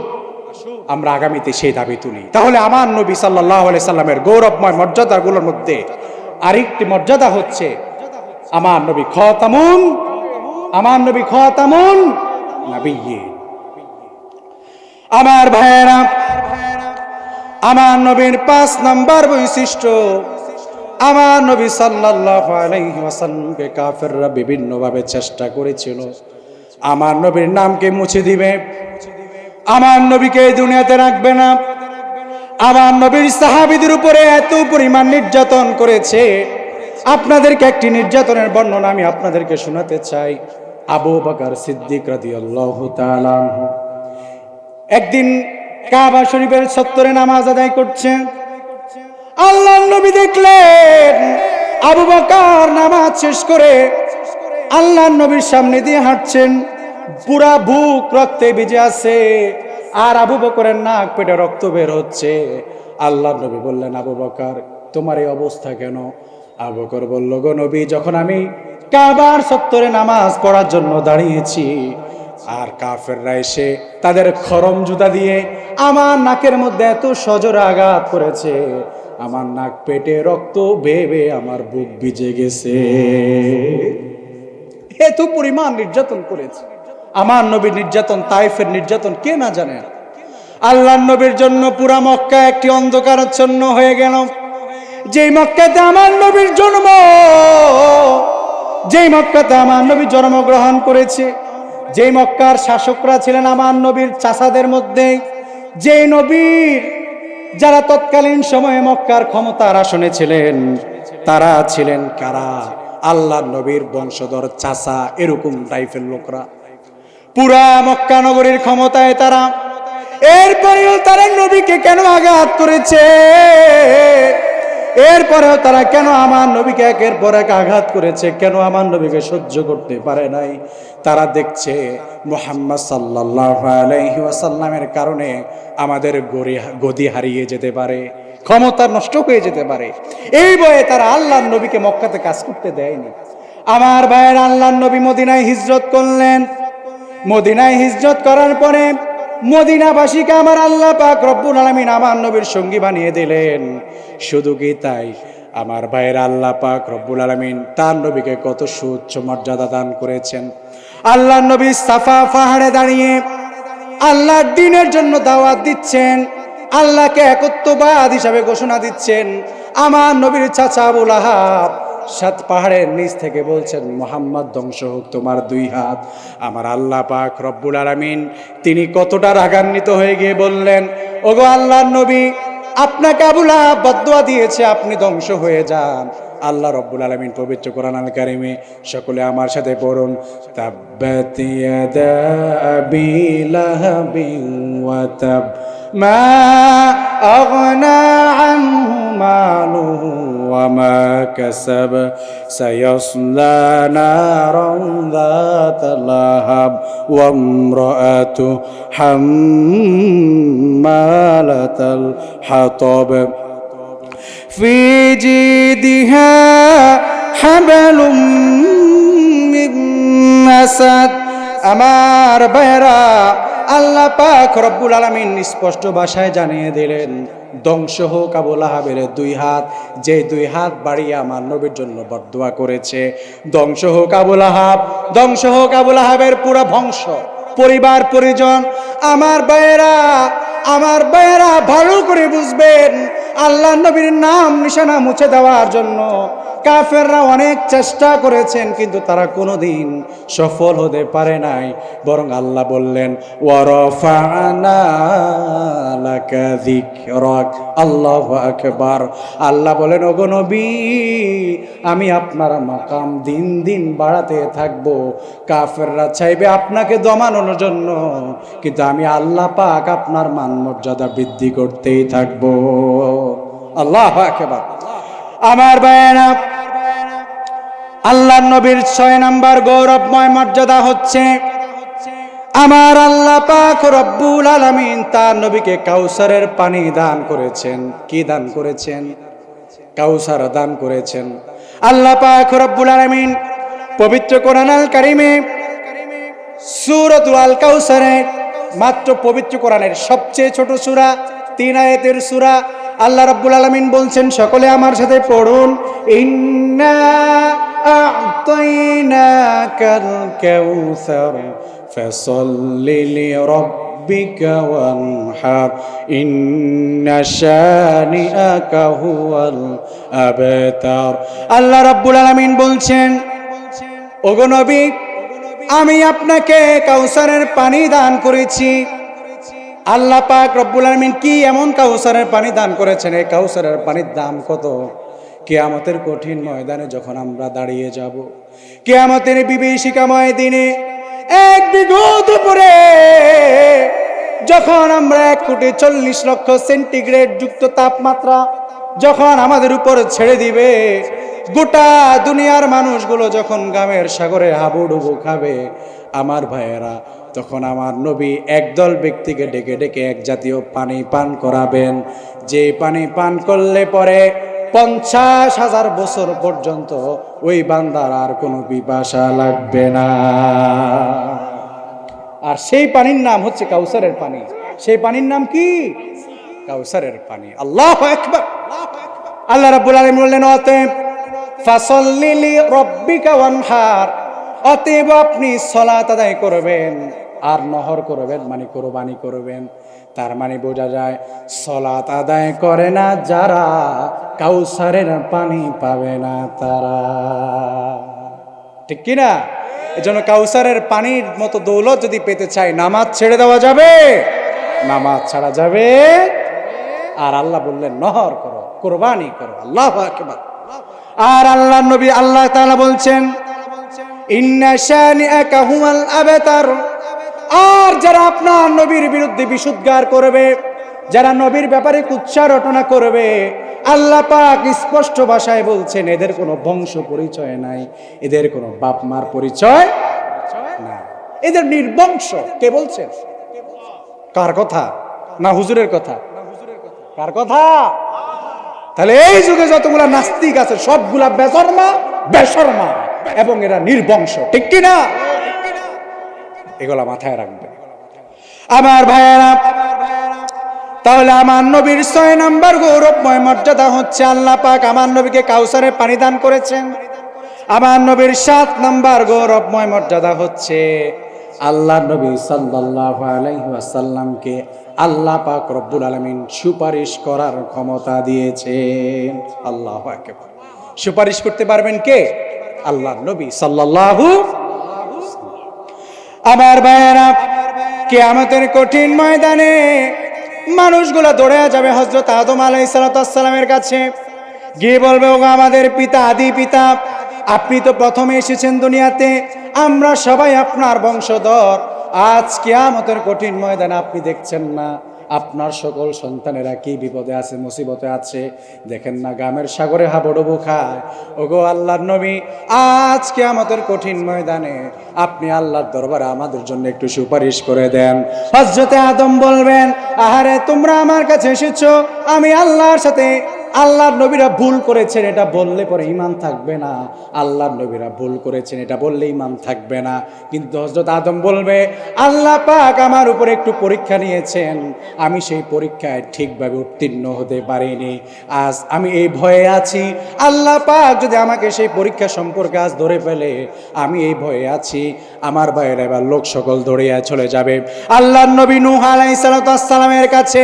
আমরা আগামীতে সেই দাবি তুলি। তাহলে আমার নবী সাল্লাল্লাহু আলাইহি সাল্লামের গৌরবময় মর্যাদাগুলোর মধ্যে আরেকটি মর্যাদা হচ্ছে আমার নবী খাতামুন নবিয়্যিন। আমার ভাইয়েরা, আমার নবীর 5 নাম্বার বৈশিষ্ট্য, আমার নবী সাল্লাল্লাহু আলাইহি ওয়াসাল্লামকে কাফেররা বিভিন্নভাবে চেষ্টা করেছিল আমার নবীর নামকে মুছে দিবে, আমার নবীকে এই দুনিয়াতে রাখবে না। আমার নবীর সাহাবীদের উপরে এত পরিমাণ নির্যাতন করেছে। আপনাদেরকে একটি নির্যাতনের বর্ণনা আমি আপনাদেরকে শোনাতে চাই। আবু বকর সিদ্দিক রাদিয়াল্লাহু তাআলা আনহু একদিন কাবা শরীফের চত্বরে নামাজ আদায় করছেন। আল্লাহর নবী দেখলেন আবু বকর নামাজ শেষ করে আল্লাহর নবীর সামনে দিয়ে হাঁটছেন, পুরা বুক রক্তে ভিজে আছে, আর আবু বকরের নাক পেটে রক্ত বের হচ্ছে। আল্লাহর নবী বললেন, আবু বকর তোমার এই অবস্থা কেন? আবু বকর বলল, গো নবী, যখন আমি কাবার চত্বরে নামাজ পড়ার জন্য দাঁড়িয়েছি আর কাফেররা এসে তাদের খরম জুতা দিয়ে আমার নাকের মধ্যে এত সজোরে আঘাত করেছে, আমার নাক পেটে রক্ত বেয়ে আমার বুক ভিজে গেছে। এত পরিমাণ নির্যাতন করেছে। আমার নবীর নির্যাতন, তাইফের নির্যাতন কে না জানে। আল্লাহর নবীর জন্য পুরা মক্কা একটি অন্ধকারাচ্ছন্ন হয়ে গেল। যেই মক্কাতে আমার নবীর জন্ম, যেই মক্কাতে আমার নবী জন্মগ্রহণ করেছে, যেই মক্কার শাসকরা ছিলেন আমার নবীর চাচাদের মধ্যে, যেই নবীর যারা তৎকালীন সময়ে মক্কার ক্ষমতার আসনে ছিলেন, তারা ছিলেন কারা? আল্লাহর নবীর বংশধর চাচা, এরকম টাইপের লোকরা পুরা মক্কা নগরীর ক্ষমতায় তারা। এরপরেও তারা নবীকে কেন আঘাত করেছে? এরপরেও তারা কেন আমার নবীকে একের পর এক আঘাত করেছে? কেন আমার নবীকে সহ্য করতে পারে নাই? তারা দেখছে মুহাম্মদ সাল্লাল্লাহু আলাইহি ওয়াসাল্লামের কারণে আমাদের গদি হারিয়ে যেতে পারে, ক্ষমতা নষ্ট হয়ে যেতে পারে। এই ভয়ে তারা আল্লাহর নবীকে মক্কাতে কাজ করতে দেয়নি। আমার ভাইয়ের, আল্লাহর নবী মদিনায় হিজরত করলেন। মদিনায় হিজরত করার পরে মদিনাবাসীকে আমার আল্লাহ পাক রব্বুল আলামিন আমার নবীর সঙ্গী বানিয়ে দিলেন। শুধু কি তাই, আমার ভাইয়ের, আল্লাহ পাক রব্বুল আলামিন তার নবীকে কত সুউচ্চ মর্যাদা দান করেছেন। আল্লাহর নবী সাফা পাহাড়ে দাঁড়িয়ে আল্লাহর দ্বীনের জন্য দাওয়াত দিচ্ছেন, আল্লাহকে একত্ববাদ হিসাবে ঘোষণা দিচ্ছেন। আমার নবীর চাচা আবু লাহাব সাত পাহাড়ের নিচ থেকে বলছেন, মুহাম্মদ ধ্বংস হোক তোমার দুই হাত। আমার আল্লাহ পাক রব্বুল আলামিন তিনি কতটা রাগান্বিত হয়ে গিয়ে বললেন, ওগো আল্লাহর নবী, আপনাকে আবু লাহাব বদদুয়া দিয়েছে, আপনি ধ্বংস হয়ে যান। আল্লাহ রব্বুল আলামিন পবিত্র কোরআন আল কারিমে সকলে আমার সাথে পড়ুন, তাব্বাত ইয়াদা আবি লাহাবিন ওয়া তাব মা আগনা আনহু মালুহু ওয়া মা কাসাব সায়াসলা নারান যাতা লাহাব ওয়া ইমরাআতু হাম্মালাতাল হাতাব في جيدها حبل من مسد। আমার ভাইরা, আল্লাহ পাক রব্বুল আলামিন স্পষ্ট ভাষায় জানিয়ে দিলেন, ধ্বংস হোক আবু লাহাবের দুই হাত, যে দুই হাত বাড়িয়ে আমার নবীর জন্য বদদুয়া করেছে। ধ্বংস হোক আবু লাহাব, ধ্বংস হোক আবু লাহাবের পুরো বংশ, পরিবার পরিজন। আমার ভাইয়েরা ভালো করে বুঝবেন, আল্লাহ নবীর নাম নিশানা মুছে দেওয়ার জন্য কাফেররা অনেক চেষ্টা করেছেন, কিন্তু তারা কোনোদিন সফল হতে পারে নাই। বরং আল্লাহ বললেন, ওয়ারাফা'না লাকা যিকরাক। আল্লাহু আকবার। আল্লাহ বলেন, ওগো নবী, আমি আপনার মাকাম দিন দিন বাড়াতে থাকবো। কাফেররা চাইবে আপনাকে দমানোর জন্য, কিন্তু আমি আল্লাহ পাক আপনার মান মর্যাদা বৃদ্ধি করতেই থাকবো। আল্লাহু আকবার। আমার ভাইয়েরা, আল্লাহর নবীর 6 নাম্বার গৌরবময় মর্যাদা হচ্ছে, আমার আল্লাহ পাক রব্বুল আলামিন তার নবীকে কাউসারের পানি দান করেছেন। কি দান করেছেন? কাউসার দান করেছেন। আল্লাহ পাক রব্বুল আলামিন পবিত্র কোরআন আল কারিমে সূরাতুল আল কাউসারে, মাত্র পবিত্র কোরআনের সবচেয়ে ছোট সূরা, 3 আয়াতের সূরা, আল্লাহ রাব্বুল আলামিন বলছেন, সকলে আমার সাথে পড়ুন, ইন্না আ'তাইনাকাল কাউসার ফাসাল্লি লিরাব্বিকা ওয়ানহার ইন্না শানিআকা হুয়াল আবতার। আল্লাহ রাব্বুল আলামিন বলছেন, ওগো নবী, আমি আপনাকে কাউসারের পানি দান করেছি। আল্লাহ পাক রব্বুল আলামিন কি এমন কাউসারের পানি দান করেছেন? এই কাউসারের পানির দাম কত? কিয়ামতের কঠিন ময়দানে যখন আমরা দাঁড়িয়ে যাব, কিয়ামতের বিভীষিকাময় দিনে, এক বিঘত উপরে যখন আমরা 1,40,00,000 সেন্টিগ্রেড যুক্ত তাপমাত্রা যখন আমাদের উপর ছেড়ে দিবে, গোটা দুনিয়ার মানুষগুলো যখন গামের সাগরে হাবুডুবু খাবে, আমার ভাইয়েরা, তখন আমার নবী একদল ব্যক্তিকে ডেকে ডেকে এক জাতীয় পানি পান করাবেন, যে পানি পান করলে পরে 50,000 বছর পর্যন্ত ওই বান্দার আর কোনো পিপাসা লাগবে না। আর সেই পানির নাম হচ্ছে কাউসারের পানি। সেই পানির নাম কি? কাউসারের পানি। আল্লাহু আকবার। আল্লাহ রাব্বুল আলামিন বললেন, অতএব ফাসাল্লি লিরাব্বিকা ওয়ানহার, অতএব আপনি সালাত আদায় করবেন আর নহর করবেন, মানে কুরবানি করবেন। তার মানে বোঝা যায় সালাত আদায় করে না যারা, কাউসারের পানি পাবে না তারা। ঠিক কি না? এজন্য কাউসারের পানির মতো দৌলত যদি পেতে চাই, নামাজ ছেড়ে দেওয়া যাবে? নামাজ ছাড়া যাবে। আর আল্লাহ বললেন নহর করো, কুরবানি করো। আল্লাহু আকবার। আর আল্লাহ নবী আল্লাহ তাআলা বলছেন, ইন্না শানিআকা হুয়াল আবতার। আর যারা আপনার নবীর বিরুদ্ধে বিশুদ্ধার করবে, যারা নবীর ব্যাপারে কুৎসা রটনা করবে, আল্লাহ পাক স্পষ্ট ভাষায় বলছেন এদের কোনো বংশ পরিচয় নাই, এদের কোনো বাপ মার পরিচয় না, এদের নির্বংশ। কে বলছেন? কার কথা? না হুজুরের কথা? কার কথা? তাহলে এই যুগে যতগুলা নাস্তিক আছে সবগুলা বেশরমা বেশরমা এবং এরা নির্বংশ। ঠিক কি না? এগুলা মাথায় রাখবে আমার ভাইয়েরা। তাহলে আমার নবীর 6 নাম্বার গৌরবময় মর্যাদা হচ্ছে আল্লাহ পাক আমার নবীকে কাউসারের পানি দান করেছেন। আমার নবীর 7 নাম্বার গৌরবময় মর্যাদা হচ্ছে আল্লাহ নবী সাল্লাল্লাহু আলাইহি ওয়াসাল্লামকে আল্লাহ পাক রব্বুল আলামিন সুপারিশ করার ক্ষমতা দিয়েছেন। আল্লাহু আকবার। সুপারিশ করতে পারবেন কে? আল্লাহ নবী সাল্লাল্লাহু। আমার ভাইয়েরা, কিয়ামতের কঠিন ময়দানে মানুষগুলা দৌড়ে যাবে হযরত আদম আলাইহিস সালামের কাছে, গিয়ে বলবে, ওগো আমাদের পিতা, আদি পিতা, আপনি তো প্রথমে এসেছেন দুনিয়াতে, আমরা সবাই আপনার বংশধর। আজ কিয়ামতের কঠিন ময়দানে আপনি দেখছেন না আপনার সকল সন্তানেরা কি বিপদে আছে, মুসিবতে আছে, দেখেন না গ্রামের সাগরে হাবুডুবু খায়। ওগো আল্লাহর নবী, আজ কিয়ামতের কঠিন ময়দানে আপনি আল্লাহর দরবারে আমাদের জন্য একটু সুপারিশ করে দেন। হযরতে আদম বলবেন, আহারে তোমরা আমার কাছে এসেছো, আমি আল্লাহর সাথে, আল্লাহর নবীরা ভুল করেছেন এটা বললে পরে ঈমান থাকবে না, আল্লাহর নবীরা ভুল করেছেন এটা বললে ঈমান থাকবে না। কিন্তু হযরত আদম বলবে, আল্লাহ পাক আমার উপরে একটু পরীক্ষা নিয়েছেন, আমি সেই পরীক্ষায় ঠিকভাবে উত্তীর্ণ হতে পারিনি, আজ আমি এই ভয়ে আছি। আল্লাহ পাক যদি আমাকে সেই পরীক্ষা সম্পর্কে আজ ধরে ফেলে, আমি এই ভয়ে আছি। আমার ভাইয়েরা, এবার লোক সকল দৌড়িয়ে চলে যাবে আল্লাহর নবী নূহ আলাইহিস সালামের কাছে।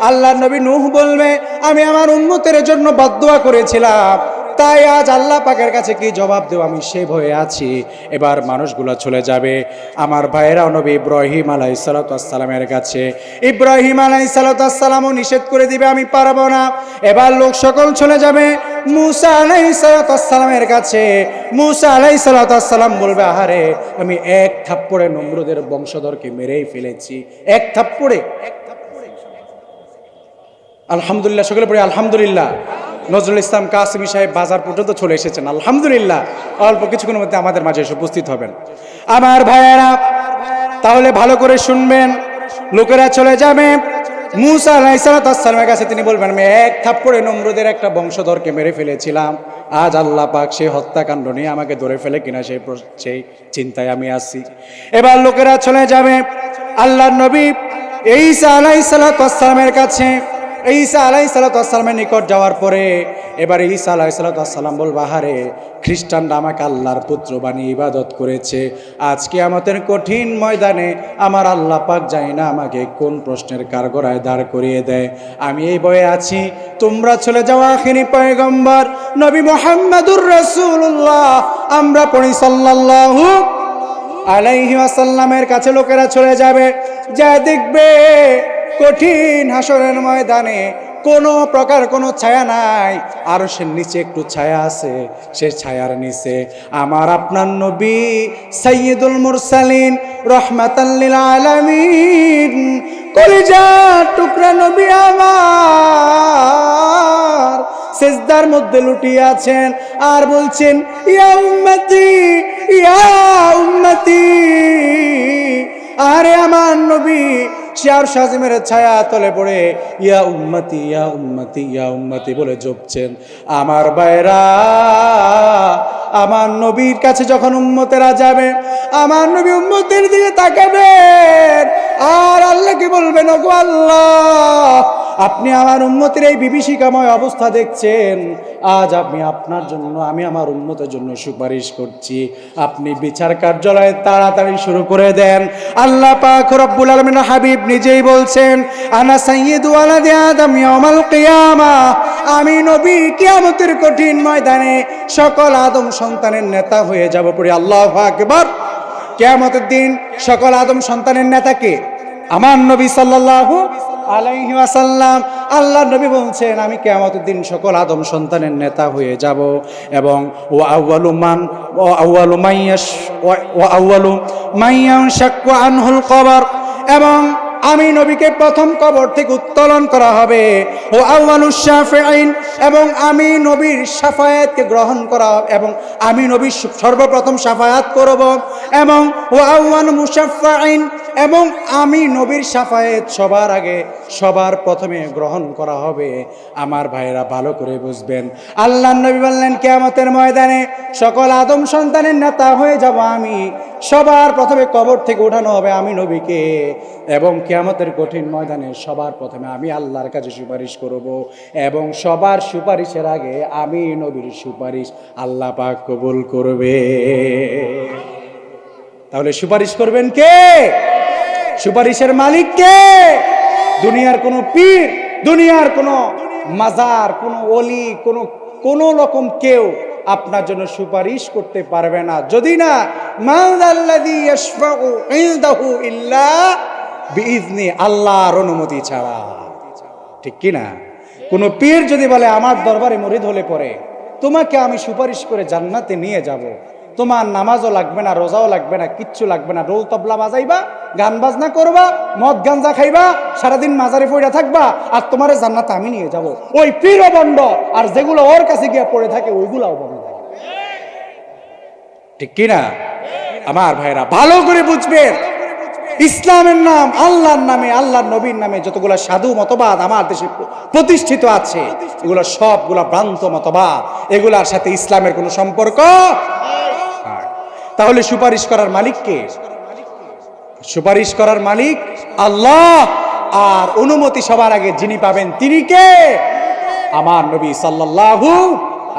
আল্লাহর নবী নূহ বলবে, আমি আমার উম্মতের জন্য বদদুয়া করেছিলাম, তাই আজ আল্লাহ পাকের কাছে কি জবাব দেব, আমি সে ভয়ে আছি। এবার মানুষগুলো চলে যাবে আমার ভাইয়েরা নবী ইব্রাহিম আলাইহিস সালামের কাছে। ইব্রাহিম আলাইহিস সালামও নিষেধ করে দিবে, আমি পারবো না। এবার লোক সকল চলে যাবে মূসা আলাইহিস সালামের কাছে। মূসা আলাইহিস সালাম বলবে, আহারে আমি এক থাপ্পড়ে নমরুদের বংশধরকে মেরেই ফেলেছি, এক থাপ্পড়ে। আলহামদুলিল্লাহ, সকলে পড়ে আলহামদুলিল্লাহ। নজরুল ইসলাম কাসিমি সাহেব বাজার পর্যন্ত চলে এসেছেন, আলহামদুলিল্লাহ। অল্প কিছুক্ষণের মধ্যে আমাদের মাঝে এসে উপস্থিত হবেন আমার ভাইয়েরা। তাহলে ভালো করে শুনবেন, লোকেরা চলে যাবে মূসা আলাইহিস সালামের কাছে। তিনি বলবেন, আমি এক থাপ্পড়ে নমরুদের একটা বংশধরকে মেরে ফেলেছিলাম, আজ আল্লাহ পাক সেই হত্যাকাণ্ড নিয়ে আমাকে ধরে ফেলে কিনা সেই চিন্তায় আমি আছি। এবার লোকেরা চলে যাবে আল্লাহর নবী ঈসা আলাইহিস সালামের কাছে। ঈসা আলাইহিস সালামের নিকট যাওয়ার পরে এবার ঈসা আলাইহিস সালাম বলবে, আহারে খ্রিস্টানরা আমাকে আল্লাহর পুত্র বানিয়ে ইবাদত করেছে, আজকে কিয়ামতের কঠিন ময়দানে আমার আল্লাহ পাক জানি না আমাকে কোন প্রশ্নের কাঠগড়ায় দাঁড় করিয়ে দেয়, আমি এই ভয়ে আছি। তোমরা চলে যাও আখিরি পয়গম্বর নবী মুহাম্মদুর রাসূলুল্লাহ, আমরা পড়ি সাল্লাল্লাহু আলাইহি ওয়াসাল্লামের কাছে। লোকেরা চলে যাবে, যা দেখবে কঠিন হাসরের ময়দানে কোনো প্রকার কোনো ছায়া নাই, আর সে নিচে একটু ছায়া আছে, সে ছায়ার নিচে আমার আপনার নবী সাইয়্যিদুল মুরসালিন রাহমাতাল লিল আলামিন কলিজার টুকরা নবী আমার সিজদার মধ্যে লুটিয়ে আছেন আর বলছেন, ইয়া উম্মতি, ইয়া উম্মতি। আরে আমার নবী সে আরশ আজিমের ছায়া তলে পড়ে ইয়া উম্মতি ইয়া উম্মতি ইয়া উম্মতি বলে জপছেন। আমার ভাইরা, আমার নবীর কাছে যখন উম্মতেরা যাবে, আমার নবী উম্মতের দিকে তাকাবেন আর আল্লাহকে বলবেন, ওগো আল্লাহ, আপনি আমার উম্মতের এই বিভীষিকাময় অবস্থা দেখছেন, আজ আপনি আপনার জন্য, আমি আমার উম্মতের জন্য সুপারিশ করছি, আপনি বিচার কার্যালয়ে তাড়াতাড়ি শুরু করে দেন। আল্লাহ পাক রব্বুল আলামিন হাবিব নিজেই বলছেন, আনা সাইয়্যিদু ওয়ালাদি আদম ইয়াউমাল কিয়ামাহ, আমি নবী কিয়ামতের কঠিন ময়দানে সকল আদম সন্তানের নেতা হয়ে যাব। পড়ি আল্লাহু আকবার। কিয়ামতের দিন সকল আদম সন্তানের নেতাকে আমার নবী সাল্লাল্লাহু আলাইহি ওয়াসাল্লাম, আল্লাহ নবী বলছেন, আমি কিয়ামতের দিন সকল আদম সন্তানের নেতা হয়ে যাব এবং আউয়ালু মান ইয়ানশাক্কু আনহুল কবর, এবং আমি নবীকে প্রথম কবর থেকে উত্তোলন করা হবে। ও আউয়ালুশ শাফিঈন, এবং আমি নবীর শাফায়াতকে গ্রহণ করা হবে, এবং আমি নবীর সর্বপ্রথম শাফায়াত করব। এবং ও আউয়ালু মুশাফফাঈন, এবং আমি নবীর শাফায়াত সবার আগে সবার প্রথমে গ্রহণ করা হবে। আমার ভাইরা ভালো করে বুঝবেন, আল্লাহর নবী বললেন, কিয়ামতের ময়দানে সকল আদম সন্তানের নেতা হয়ে যাব আমি, সবার প্রথমে কবর থেকে উঠানো হবে আমি নবীকে, এবং কিয়ামতের কঠিন ময়দানে সবার প্রথমে আমি আল্লাহর কাছে সুপারিশ করব, এবং সবার সুপারিশের আগে আমি নবীর সুপারিশ আল্লাহ পাক কবুল করবে। তাহলে সুপারিশ করবেন কে? সুপারিশের মালিক কে? দুনিয়ার কোনো পীর, দুনিয়ার কোনো মাজার, কোনো ওলি, কোনো রকম কেউ আপনার জন্য সুপারিশ করতে পারবে না, যদি না মাযাল্লাযী ইয়াশফাউ ইনদাহু ইল্লা বিইজনি, আল্লাহর অনুমতি ছাড়া। ঠিক কি না? কোন পীর যদি বলে আমার দরবারে মুরিদ হলে পরে তোমাকে আমি সুপারিশ করে জান্নাতে নিয়ে যাব, তোমার নামাজও লাগবে না, রোজাও লাগবে না, কিচ্ছু লাগবে না, রোল তবলা বাজাইবা, গান বাজনা করবা, মদ গাঞ্জা খাইবা, সারাদিন মাজারে পড়ে থাকবা, আর তোমার জান্নাতে আমি নিয়ে যাব, ওই পীরও বন্ধ, আর যেগুলো ওর কাছে গিয়ে পড়ে থাকে ওইগুলাও বন্ধ। ঠিক কিনা? আমার ভাইরা ভালো করে বুঝবেন, ইসলামের নাম, আল্লাহর নামে, আল্লাহর নবীর নামে যতগুলা সাধু মতবাদ আমার দেশে প্রতিষ্ঠিত আছে, এগুলো সবগুলা ভ্রান্ত মতবাদ, এগুলার সাথে ইসলামের কোনো সম্পর্ক। তাহলে সুপারিশ করার মালিক কে? সুপারিশ করার মালিক আল্লাহ, আর অনুমতি সবার আগে যিনি পাবেন তিনি কে? আমার নবী সাল্লাল্লাহু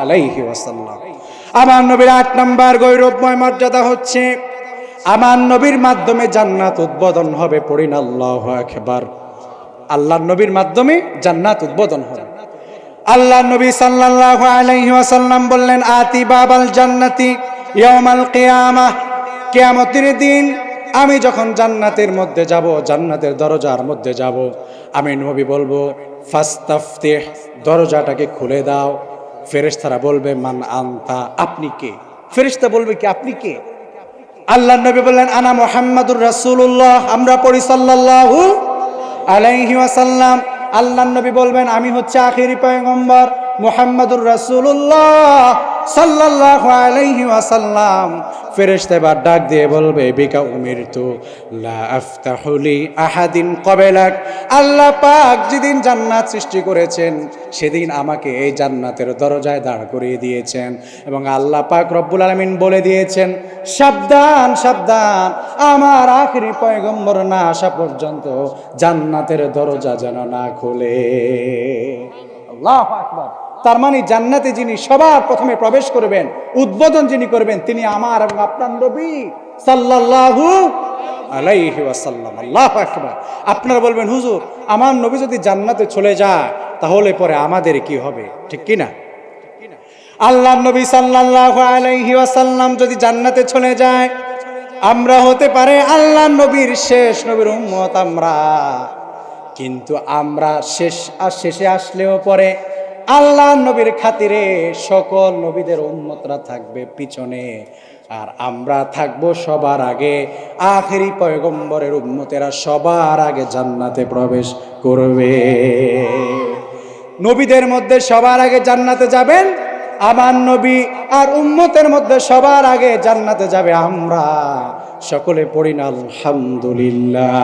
আলাইহি ওয়াসাল্লাম। আমার নবীর 8 নম্বর গৌরবময় মর্যাদা হচ্ছে, আমার নবীর মাধ্যমে জান্নাত উদ্বোধন হবে। পড়িন আল্লাহু আকবার। আল্লাহর নবীর মাধ্যমে জান্নাত উদ্বোধন হবে। আল্লাহর নবী সাল্লাল্লাহু আলাইহি ওয়াসাল্লাম বললেন, আতি বাবাল জান্নাতি ইয়াউমাল কিয়ামাহ, কিয়ামতের দিন আমি যখন জান্নাতের মধ্যে যাব, জান্নাতের দরজার মধ্যে যাব, আমি নবী বলবো, ফাস্তাফতিহ, দরজাটাকে খুলে দাও। ফেরেশতারা বলবে, মান আনতা, আপনি কে? ফেরেশতা বলবে কি, আপনি কে? আল্লাহর নবী বললেন, আনা মুহাম্মাদুর রাসূলুল্লাহ। আমরা পড়ি সাল্লাল্লাহু আলাইহি ওয়াসাল্লাম। আল্লাহর নবী বলবেন, আমি হচ্ছে আখিরি পয়গম্বর মুহাম্মাদুর রাসূলুল্লাহ সাল্লাল্লাহু আলাইহি ওয়াসাল্লাম। ফেরেশতা এবার ডাক দিয়ে বলবে, বিকা উমিরতু লা আফতাহু লি আহাদিন ক্বাবলাক। আল্লাহ পাক যেদিন জান্নাত সৃষ্টি করেছেন সেদিন আমাকে এই জান্নাতের দরজায় দাঁড় করিয়ে দিয়েছেন, এবং আল্লাহ পাক রব্বুল আলামিন বলে দিয়েছেন, সাবধান সাবধান, আমার আখিরি পয়গম্বর না আসা পর্যন্ত জান্নাতের দরজা যেন না খোলে। আল্লাহু আকবার। তার মানে জান্নাতে যিনি সবার প্রথমে প্রবেশ করবেন, উদ্বোধন যিনি করবেন, তিনি আমার এবং আপনার নবী সাল্লাল্লাহু আলাইহি ওয়াসাল্লাম। আল্লাহু আকবার। আপনারা বলবেন, হুজুর আমার নবী যদি জান্নাতে চলে যায় তাহলে পরে আমাদের কি হবে? ঠিক কি না? আল্লাহর নবী সাল্লাল্লাহু আলাইহি ওয়াসাল্লাম যদি জান্নাতে চলে যায়, আমরা হতে পারে আল্লাহর নবীর শেষ নবীর উম্মত আমরা, কিন্তু আমরা শেষে আসলেও পরে আল্লাহ নবীর খাতিরে সকল নবীদের উম্মতরা থাকবে পিছনে, আর আমরা থাকব সবার আগে। আখেরি পয়গম্বরের উম্মতেরা সবার আগে জান্নাতে প্রবেশ করবে। নবীদের মধ্যে সবার আগে জান্নাতে যাবেন আমার নবী, আর উম্মতের মধ্যে সবার আগে জান্নাতে যাবে আমরা। সকলে পড়িন আলহামদুলিল্লাহ।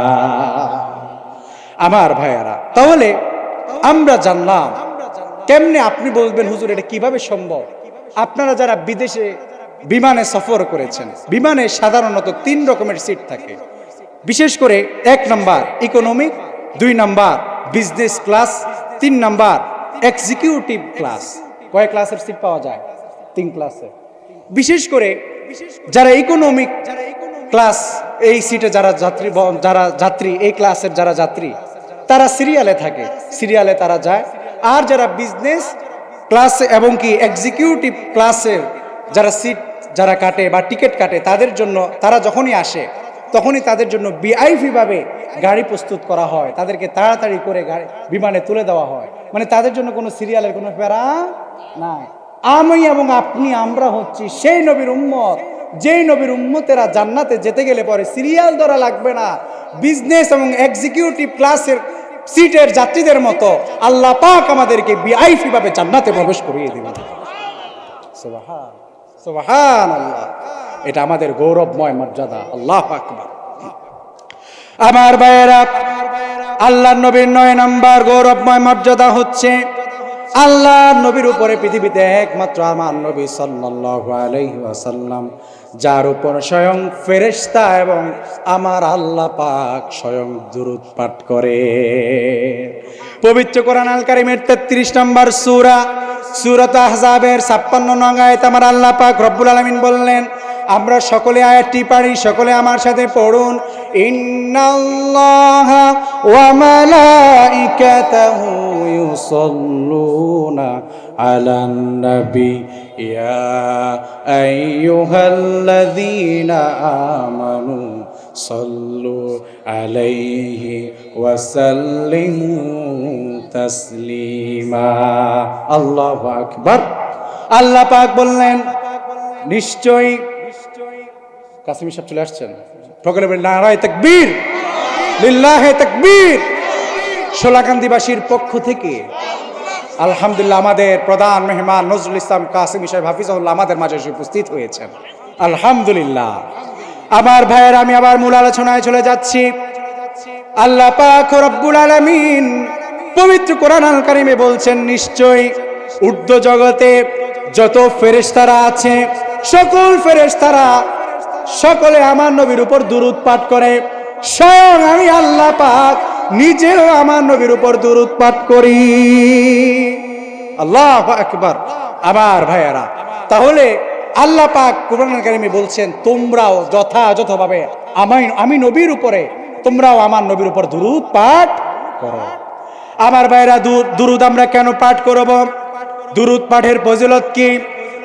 আমার ভাইয়ারা, তাহলে আমরা জানলাম কেমনে। আপনি বলবেন হুজুর এটা কিভাবে সম্ভব? আপনারা যারা বিদেশে বিমানে সফর করেছেন, বিমানে সাধারণত 3 রকমের সিট থাকে। বিশেষ করে 1 number economic, 2 number business class, 3 number executive class. কয় ক্লাসের সিট পাওয়া যায়? 3 ক্লাসে। বিশেষ করে যারা ইকোনমিক ক্লাস এই সিটে যারা যাত্রী এই ক্লাসের যারা যাত্রী তারা সিরিয়ালে থাকে, সিরিয়ালে তারা যায়। আর যারা বিজনেস ক্লাস এবং কি এক্সিকিউটিভ ক্লাসের যারা সিট যারা কাটে বা টিকিট কাটে, তাদের জন্য তারা যখনই আসে তখনই তাদের জন্য ভিআইপি ভাবে গাড়ি প্রস্তুত করা হয়, তাদেরকে তাড়াতাড়ি করে বিমানে তুলে দেওয়া হয়। মানে তাদের জন্য কোনো সিরিয়ালের কোনো প্যারা নাই। আমি এবং আপনি আমরা হচ্ছি সেই নবীর উম্মত, যেই নবীর উম্মতেরা জান্নাতে যেতে গেলে পরে সিরিয়াল ধরা লাগবে না। বিজনেস এবং এক্সিকিউটিভ ক্লাসের সিটের যাত্রীদের মতো আল্লাহ পাক আমাদেরকে ভিআইপি ভাবে জান্নাতে প্রবেশ করিয়ে দিবেন। সুবহান সুবহানাল্লাহ, এটা আমাদের গৌরবময় মর্যাদা। আল্লাহু আকবার। আমার ভাইয়েরা, আল্লাহর নবীর 9 নাম্বার গৌরবময় মর্যাদা হচ্ছে আল্লাহর নবীর উপরে পৃথিবীতে একমাত্র আমার নবী সাল্লাল্লাহু আলাইহি ওয়াসাল্লাম, যার উপর স্বয়ং ফেরেশতা এবং আমার আল্লাহ পাক স্বয়ং দুরূদ পাঠ করে। পবিত্র কোরআন আল কারীমের 33 নম্বর সূরা সূরাত আহজাবের 56 নং আয়াতে আমার আল্লাহ পাক রব্বুল আলামিন বললেন, আমরা সকলে আয়াতটি পারি, সকলে আমার সাথে পড়ুন। ইন্নাল্লাহা ওয়া মালাইকাতাহু ইউসাল্লুনা আলান নবী ইয়া আইয়ুহাল্লাযীনা আমানু সাল্লু আলাইহি ওয়া সাল্লিমু তাসলিমা। আল্লাহু আকবার। আল্লাহ পাক বললেন, নিশ্চয়ই কাসিম সাহেব চলে আসছেন, সকলে বলেন নারায়ে তাকবীর, লিল্লাহে তাকবীর। সোলাকান্দিবাসীর পক্ষ থেকে আলহামদুলিল্লাহ আমাদের প্রধান মেহমান নজরুল ইসলাম কাসিম সাহেব হাফিজাহুল্লাহ আমাদের মাঝে এসে উপস্থিত হয়েছেন। আলহামদুলিল্লাহ। আমার ভাইয়ের, আমি আবার মূল আলোচনায় চলে যাচ্ছি। আল্লাহ পাক রব্বুল আলামিন পবিত্র কোরআন আল কারীমে বলছেন, নিশ্চয়ই ঊর্ধ্ব জগতে যত ফেরেশতারা আছে সকল ফেরেশতারা সকলে আমার নবীর উপর দুরূদ পাঠ করে। স্বয়ং আমি আল্লাহ পাক নিজেও আমার নবীর উপর দুরূদ পাঠ করি। আল্লাহু আকবার। আমার ভাইয়েরা, তাহলে আল্লাহ পাক কোরআন কারীমে বলছেন, তোমরাও যথাযথভাবে আমি নবীর উপরে তোমরাও আমার নবীর উপর দুরূদ পাঠ করো। আমার ভাইয়েরা, দুরূদ আমরা কেন পাঠ করব? দুরূদ পাঠের ফজিলত কি?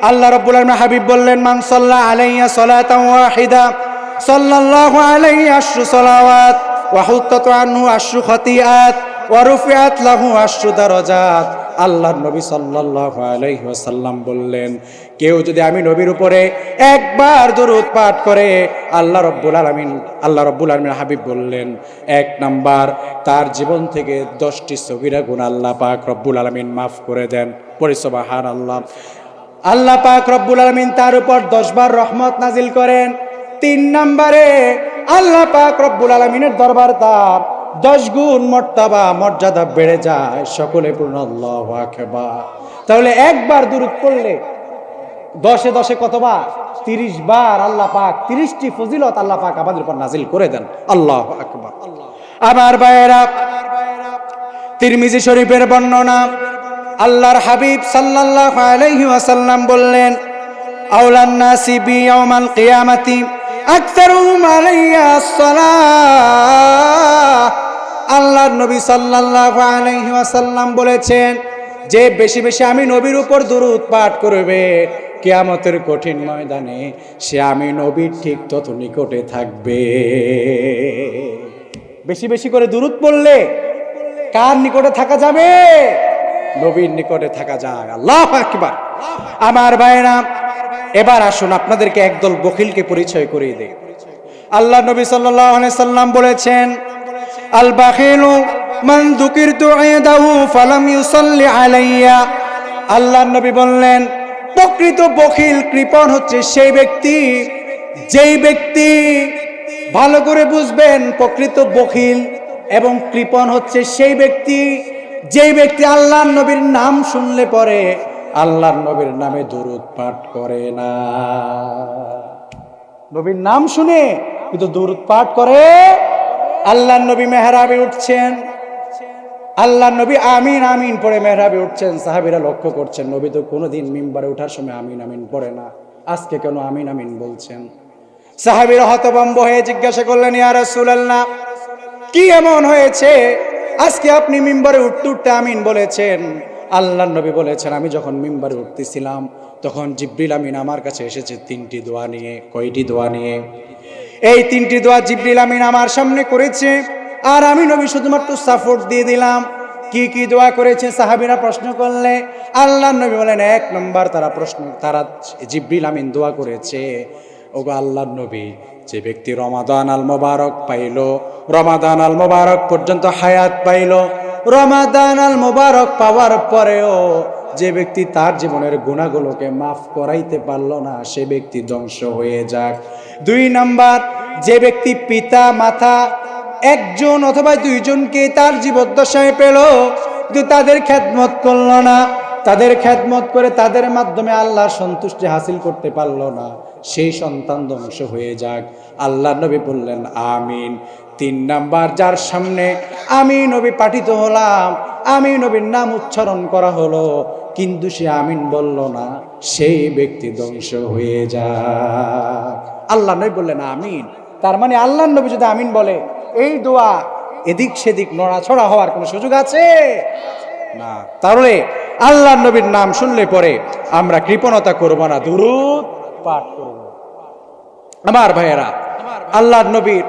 আল্লাহ রাব্বুল আলামিন হাবিব বললেন, মান সাল্লা আলাইয়া সালাতান ওয়াহিদা সাল্লাল্লাহু আলাইহি আশরু সালাওয়াত ওয়া হুত্তাত আনহু আশরু খাতিয়াত ওয়া রুফিআত লাহু আশরু দারাজাত। আল্লাহর নবী সাল্লাল্লাহু আলাইহি ওয়াসাল্লাম বললেন, কেউ যদি আমি নবীর উপরে একবার দুরূদ পাঠ করে, আল্লাহ রাব্বুল আলামিন হাবিব বললেন, 1 নাম্বার তার জীবন থেকে 10টি সগীরা গুনাহ আল্লাহ পাক রব্বুল আলামিন মাফ করে দেন। পড়ি সুবহানাল্লাহ। আল্লাহ পাক রব্বুল আলামিন তার উপর 10 বার রহমত নাজিল করেন। 3 নম্বরে আল্লাহ পাক রব্বুল আলামিনের দরবার তার 10 গুণ মর্যাদা বেড়ে যায়। সকলে পূর্ণ আল্লাহু আকবার। তাহলে একবার দুরূদ পড়লে 10 10 কতবার? 30 বার আল্লাহ পাক 30টি ফজিলত আল্লাহ পাক আমাদের উপর নাজিল করে দেন। আল্লাহু আকবার। আমার ভাইয়েরা, তিরমিজি শরীফের বর্ণনা, আল্লাহর হাবিব সাল্লাল্লাহু আলাইহি ওয়াসাল্লাম বললেন, আউলান নাসি বি ইয়াউমাল কিয়ামাতি আকতারুহুম আলাইয়া সালাহ। আল্লাহর নবী সাল্লাল্লাহু আলাইহি ওয়াসাল্লাম বলেছেন, যে বেশি বেশি আমি নবীর উপর দুরূদ পাঠ করবে, কিয়ামতের কঠিন ময়দানে সে আমি নবীর ঠিক তত নিকটে থাকবে। বেশি বেশি করে দুরূদ পড়লে কার নিকটে থাকা যাবে? নবীর নিকটে থাকা যায়। আল্লাহু আকবার। আমার ভাইরা, এবার আসুন আপনাদেরকে একদল বখিলকে পরিচয় করিয়ে দেই। আল্লাহ নবী সাল্লাল্লাহু আলাইহি সাল্লাম বলেছেন, আল বাখিলু মান যুকিরতু ইনদাহু ফালাম ইউসাল্লি আলাইয়া। আল্লাহ নবী বললেন, প্রকৃত বখিল কৃপণ হচ্ছে সেই ব্যক্তি, যেই ব্যক্তি, ভালো করে বুঝবেন, প্রকৃত বখিল এবং কৃপণ হচ্ছে সেই ব্যক্তি যেই ব্যক্তি আল্লাহর নবীর নাম শুনলে পরে আল্লাহর নবীর নামে দরুদ পাঠ করে না। নবীর নাম শুনে কিন্তু দরুদ পাঠ করে। আল্লাহর নবী মেহরাবে উঠছেন, আল্লাহর নবী আমিন আমিন পড়ে মেহরাবে উঠছেন, সাহাবীরা লক্ষ্য করছেন নবী তো কোনোদিন মিম্বারে ওঠার সময় আমিন আমিন পড়ে না, আজকে কেন আমিন আমিন বলছেন? সাহাবীরা হতভম্ব হয়ে জিজ্ঞাসা করলেন, ইয়া রাসূলুল্লাহ, কি এমন হয়েছে আজকে আপনি মিম্বারে উঠতে উঠতে আমিন বলেছেন? আল্লাহর নবী বলেছেন, আমি যখন মিম্বারে উঠতেছিলাম তখন জিবরিল আমিন আমার কাছে এসেছে তিনটি দোয়া নিয়ে। কয়টি দোয়া নিয়ে? এই তিনটি দোয়া জিবরিল আমিন আমার সামনে করেছে, আর আমি নবী শুধুমাত্র সাপোর্ট দিয়ে দিলাম। কি কি দোয়া করেছে সাহাবীরা প্রশ্ন করলে আল্লাহর নবী বলেন, এক নম্বর তারা জিবরিল আমিন দোয়া করেছে, ওগো আল্লাহর নবী, যে ব্যক্তি রমাদান আল মোবারক পাইল, রমাদান আল মোবারক পর্যন্ত হায়াত পাইল, রমাদান আল মোবারক পাওয়ার পরেও যে ব্যক্তি তার জীবনের গুনাহগুলোকে মাফ করাইতে পারল না, সে ব্যক্তি ধ্বংস হয়ে যাক। দুই নাম্বার, যে ব্যক্তি পিতা মাতা একজন অথবা দুইজনকে তার জীবদ্দশায় পেল কিন্তু তাদের খেদমত করল না, তাদের খেদমত করে তাদের মাধ্যমে আল্লাহর সন্তুষ্টি হাসিল করতে পারল না, সেই সন্তান ধ্বংস হয়ে যাক। আল্লাহ নবী বললেন আমিন। তিন নাম্বার, যার সামনে আমি নবী পাঠিত হলাম, আমি নবীর নাম উচ্চারণ করা হলো কিন্তু সে আমিন বলল না, সেই ব্যক্তি ধ্বংস হয়ে যাক। আল্লাহ নবী বললেন আমিন। তার মানে আল্লাহ নবী যদি আমিন বলে এই দোয়া এদিক সেদিক নড়াছড়া হওয়ার কোনো সুযোগ আছে না। তাহলে আল্লাহ নবীর নাম শুনলে পরে আমরা কৃপণতা করব না, দুরূদ পাঠ করব। আমার ভাইয়েরা, আল্লাহ নবীর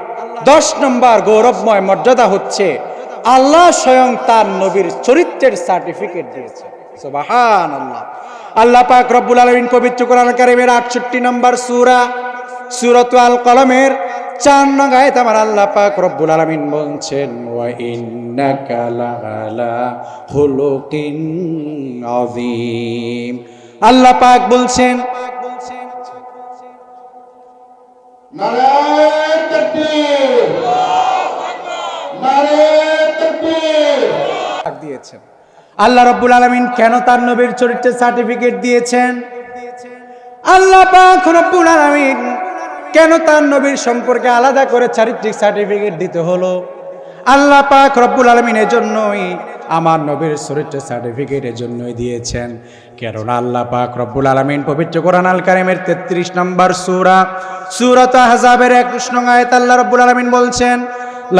10 নম্বর গৌরবময় মর্যাদা হচ্ছে আল্লাহ স্বয়ং তার নবীর চরিত্রের সার্টিফিকেট দিয়েছে। সুবহানাল্লাহ। আল্লাহ পাক রব্বুল আলামিন পবিত্র কোরআন কারীমের 68 নম্বর সূরা সূরাতুল কলমের 4 নং আয়াত আমার আল্লাহ পাক রব্বুল আলামিন বলছেন, ওয়া ইন্নাকা লাআলা খুলুকিন আযীম। আল্লাহ পাক বলছেন, নারে তাকবীর, নারে তাকবীর দিয়েছেন। আল্লাহ রব্বুল আলামিন কেন তার নবীর চরিত্রের সার্টিফিকেট দিয়েছেন? আল্লাহ পাক রব্বুল আলামিন কেন তার নবীর সম্পর্কে আলাদা করে চারিত্রিক সার্টিফিকেট দিতে হলো? আল্লাহ পাক রব্বুল আলামিন এজন্যই আমার নবীর চরিত্রের সার্টিফিকেট এজন্যই দিয়েছেন, কেননা আল্লাহ পাক রব্বুল আলামিন পবিত্র কোরআন আল কারীমের 33 নম্বর সূরা সূরাত আহজাবের 21 নং আয়াত আল্লাহ রব্বুল আলামিন বলছেন,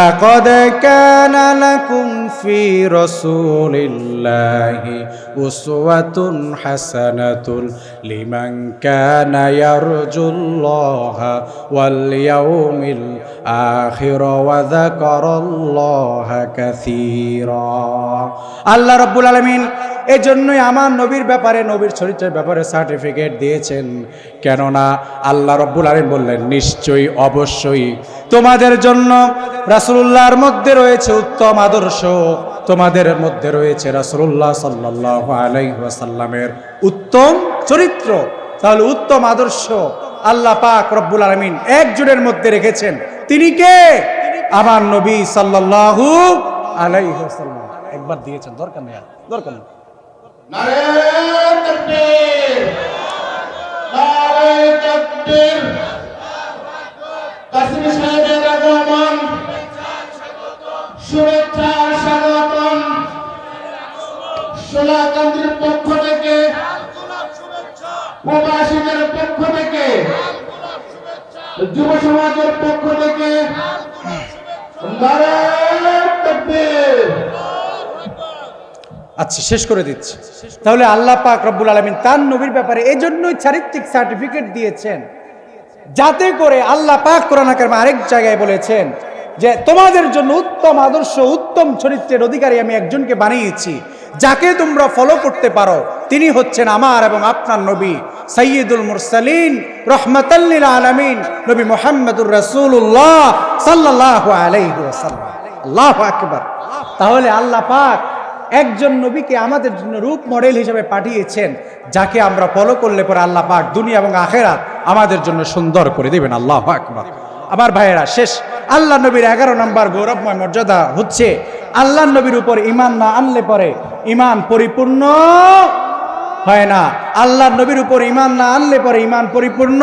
লাকাদ কানা লাকুম ফি রাসূলিল্লাহি উসওয়াতুন হাসানাতুন লিমান কানা ইয়ারজুল্লাহা ওয়াল ইয়াউমিল আখির ওয়া যাকারাল্লাহা কাসীরা। আল্লাহ রাব্বুল আলামিন এজন্যই আমার নবীর ব্যাপারে, নবীর চরিত্রের ব্যাপারে সার্টিফিকেট দিয়েছেন, কেননা আল্লাহ রাব্বুল আলামিন বললেন, নিশ্চয়ই অবশ্যই তোমাদের জন্য রাসূলুল্লাহর মধ্যে রয়েছে উত্তম আদর্শ, তোমাদের মধ্যে রয়েছে রাসূলুল্লাহ সাল্লাল্লাহু আলাইহি ওয়াসাল্লামের উত্তম চরিত্র। তাহলে উত্তম আদর্শ আল্লাহ পাক রব্বুল আলামিন একজনের মধ্যে রেখেছেন, তিনি কে? আমার নবী সাল্লাল্লাহু আলাইহি ওয়াসাল্লাম। একবার দিয়েছেন, দরকার নেই, দরকার নেই। নারে তাকবীর, নারে তাকবীর। কাসিম সাহেবের আগমন, শুভেচ্ছা স্বাগতম। সোলাকান্দির পক্ষ থেকে, প্রবাসীদের পক্ষ থেকে, যুব সমাজের পক্ষ থেকে নারে তাকবীর। আচ্ছা, শেষ করে দিচ্ছি। তাহলে আল্লাহ পাক রব্বুল আলামিন তার নবীর ব্যাপারে এজন্যই চারিত্রিক সার্টিফিকেট দিয়েছেন, যাতে করে আল্লাহ পাক কোরআন কারীমে আরেক জায়গায় বলেছেন যে তোমাদের জন্য উত্তম আদর্শ, উত্তম চরিত্রের অধিকারী আমি একজনকে বানিয়েছি, যাকে তোমরা ফলো করতে পারো। তিনি হচ্ছেন আমার এবং আপনার নবী সাইয়্যিদুল মুরসালিন রাহমাতাল লিল আলামিন, নবী মুহাম্মদুর রাসূলুল্লাহ সাল্লাল্লাহু আলাইহি ওয়াসাল্লাম। আল্লাহু আকবার। তাহলে আল্লাহ পাক একজন নবীকে আমাদের জন্য রূপ মডেল হিসেবে পাঠিয়েছেন, যাকে আমরা ফলো করলে পরে আল্লাহ পাক দুনিয়া এবং আখিরাত আমাদের জন্য সুন্দর করে দিবেন। আল্লাহু আকবার। আমার ভাইয়েরা, শেষ আল্লাহ নবীর 11 নম্বর গৌরবময় মর্যাদা হচ্ছে আল্লাহ নবীর উপর ঈমান না আনলে পরে ঈমান পরিপূর্ণ হয় না। আল্লাহ নবীর উপর ঈমান না আনলে পরে ঈমান পরিপূর্ণ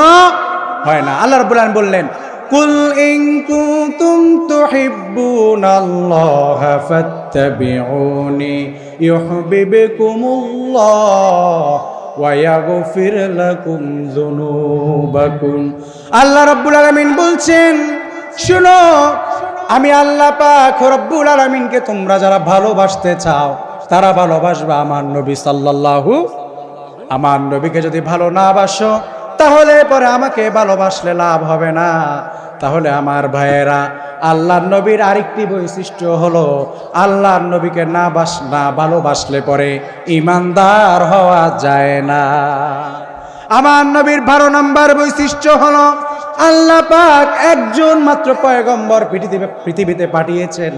হয় না। আল্লাহ রাব্বুল আলামিন বললেন, কুল ইন কুনতুম তুহিব্বুনাল্লাহা ফাত্তাবিউনি ইউহিব্বুকুমুল্লাহ ওয়া ইয়াগফির লাকুম যুনুবাকুম। আল্লাহ রাব্বুল আলামিন বলছেন, শুনো, আমি আল্লাহ পাক রব্বুল আলামিনকে তোমরা যারা ভালোবাসতে চাও তারা ভালোবাসবে আমার নবী সাল্লাল্লাহু। আমার নবীকে যদি ভালো না বাসো তাহলে পরে আমাকে ভালোবাসলে লাভ হবে না। তাহলে আমার ভাইয়েরা, আল্লাহর নবীর আরেকটি বৈশিষ্ট্য হলো আল্লাহর নবীকে না ভালোবাসলে পরে ঈমানদার হওয়া যায় না। আমার নবীর 12 নম্বর বৈশিষ্ট্য হলো আল্লাহ পাক একজন মাত্র পয়গম্বর পৃথিবীতে পাঠিয়েছেন,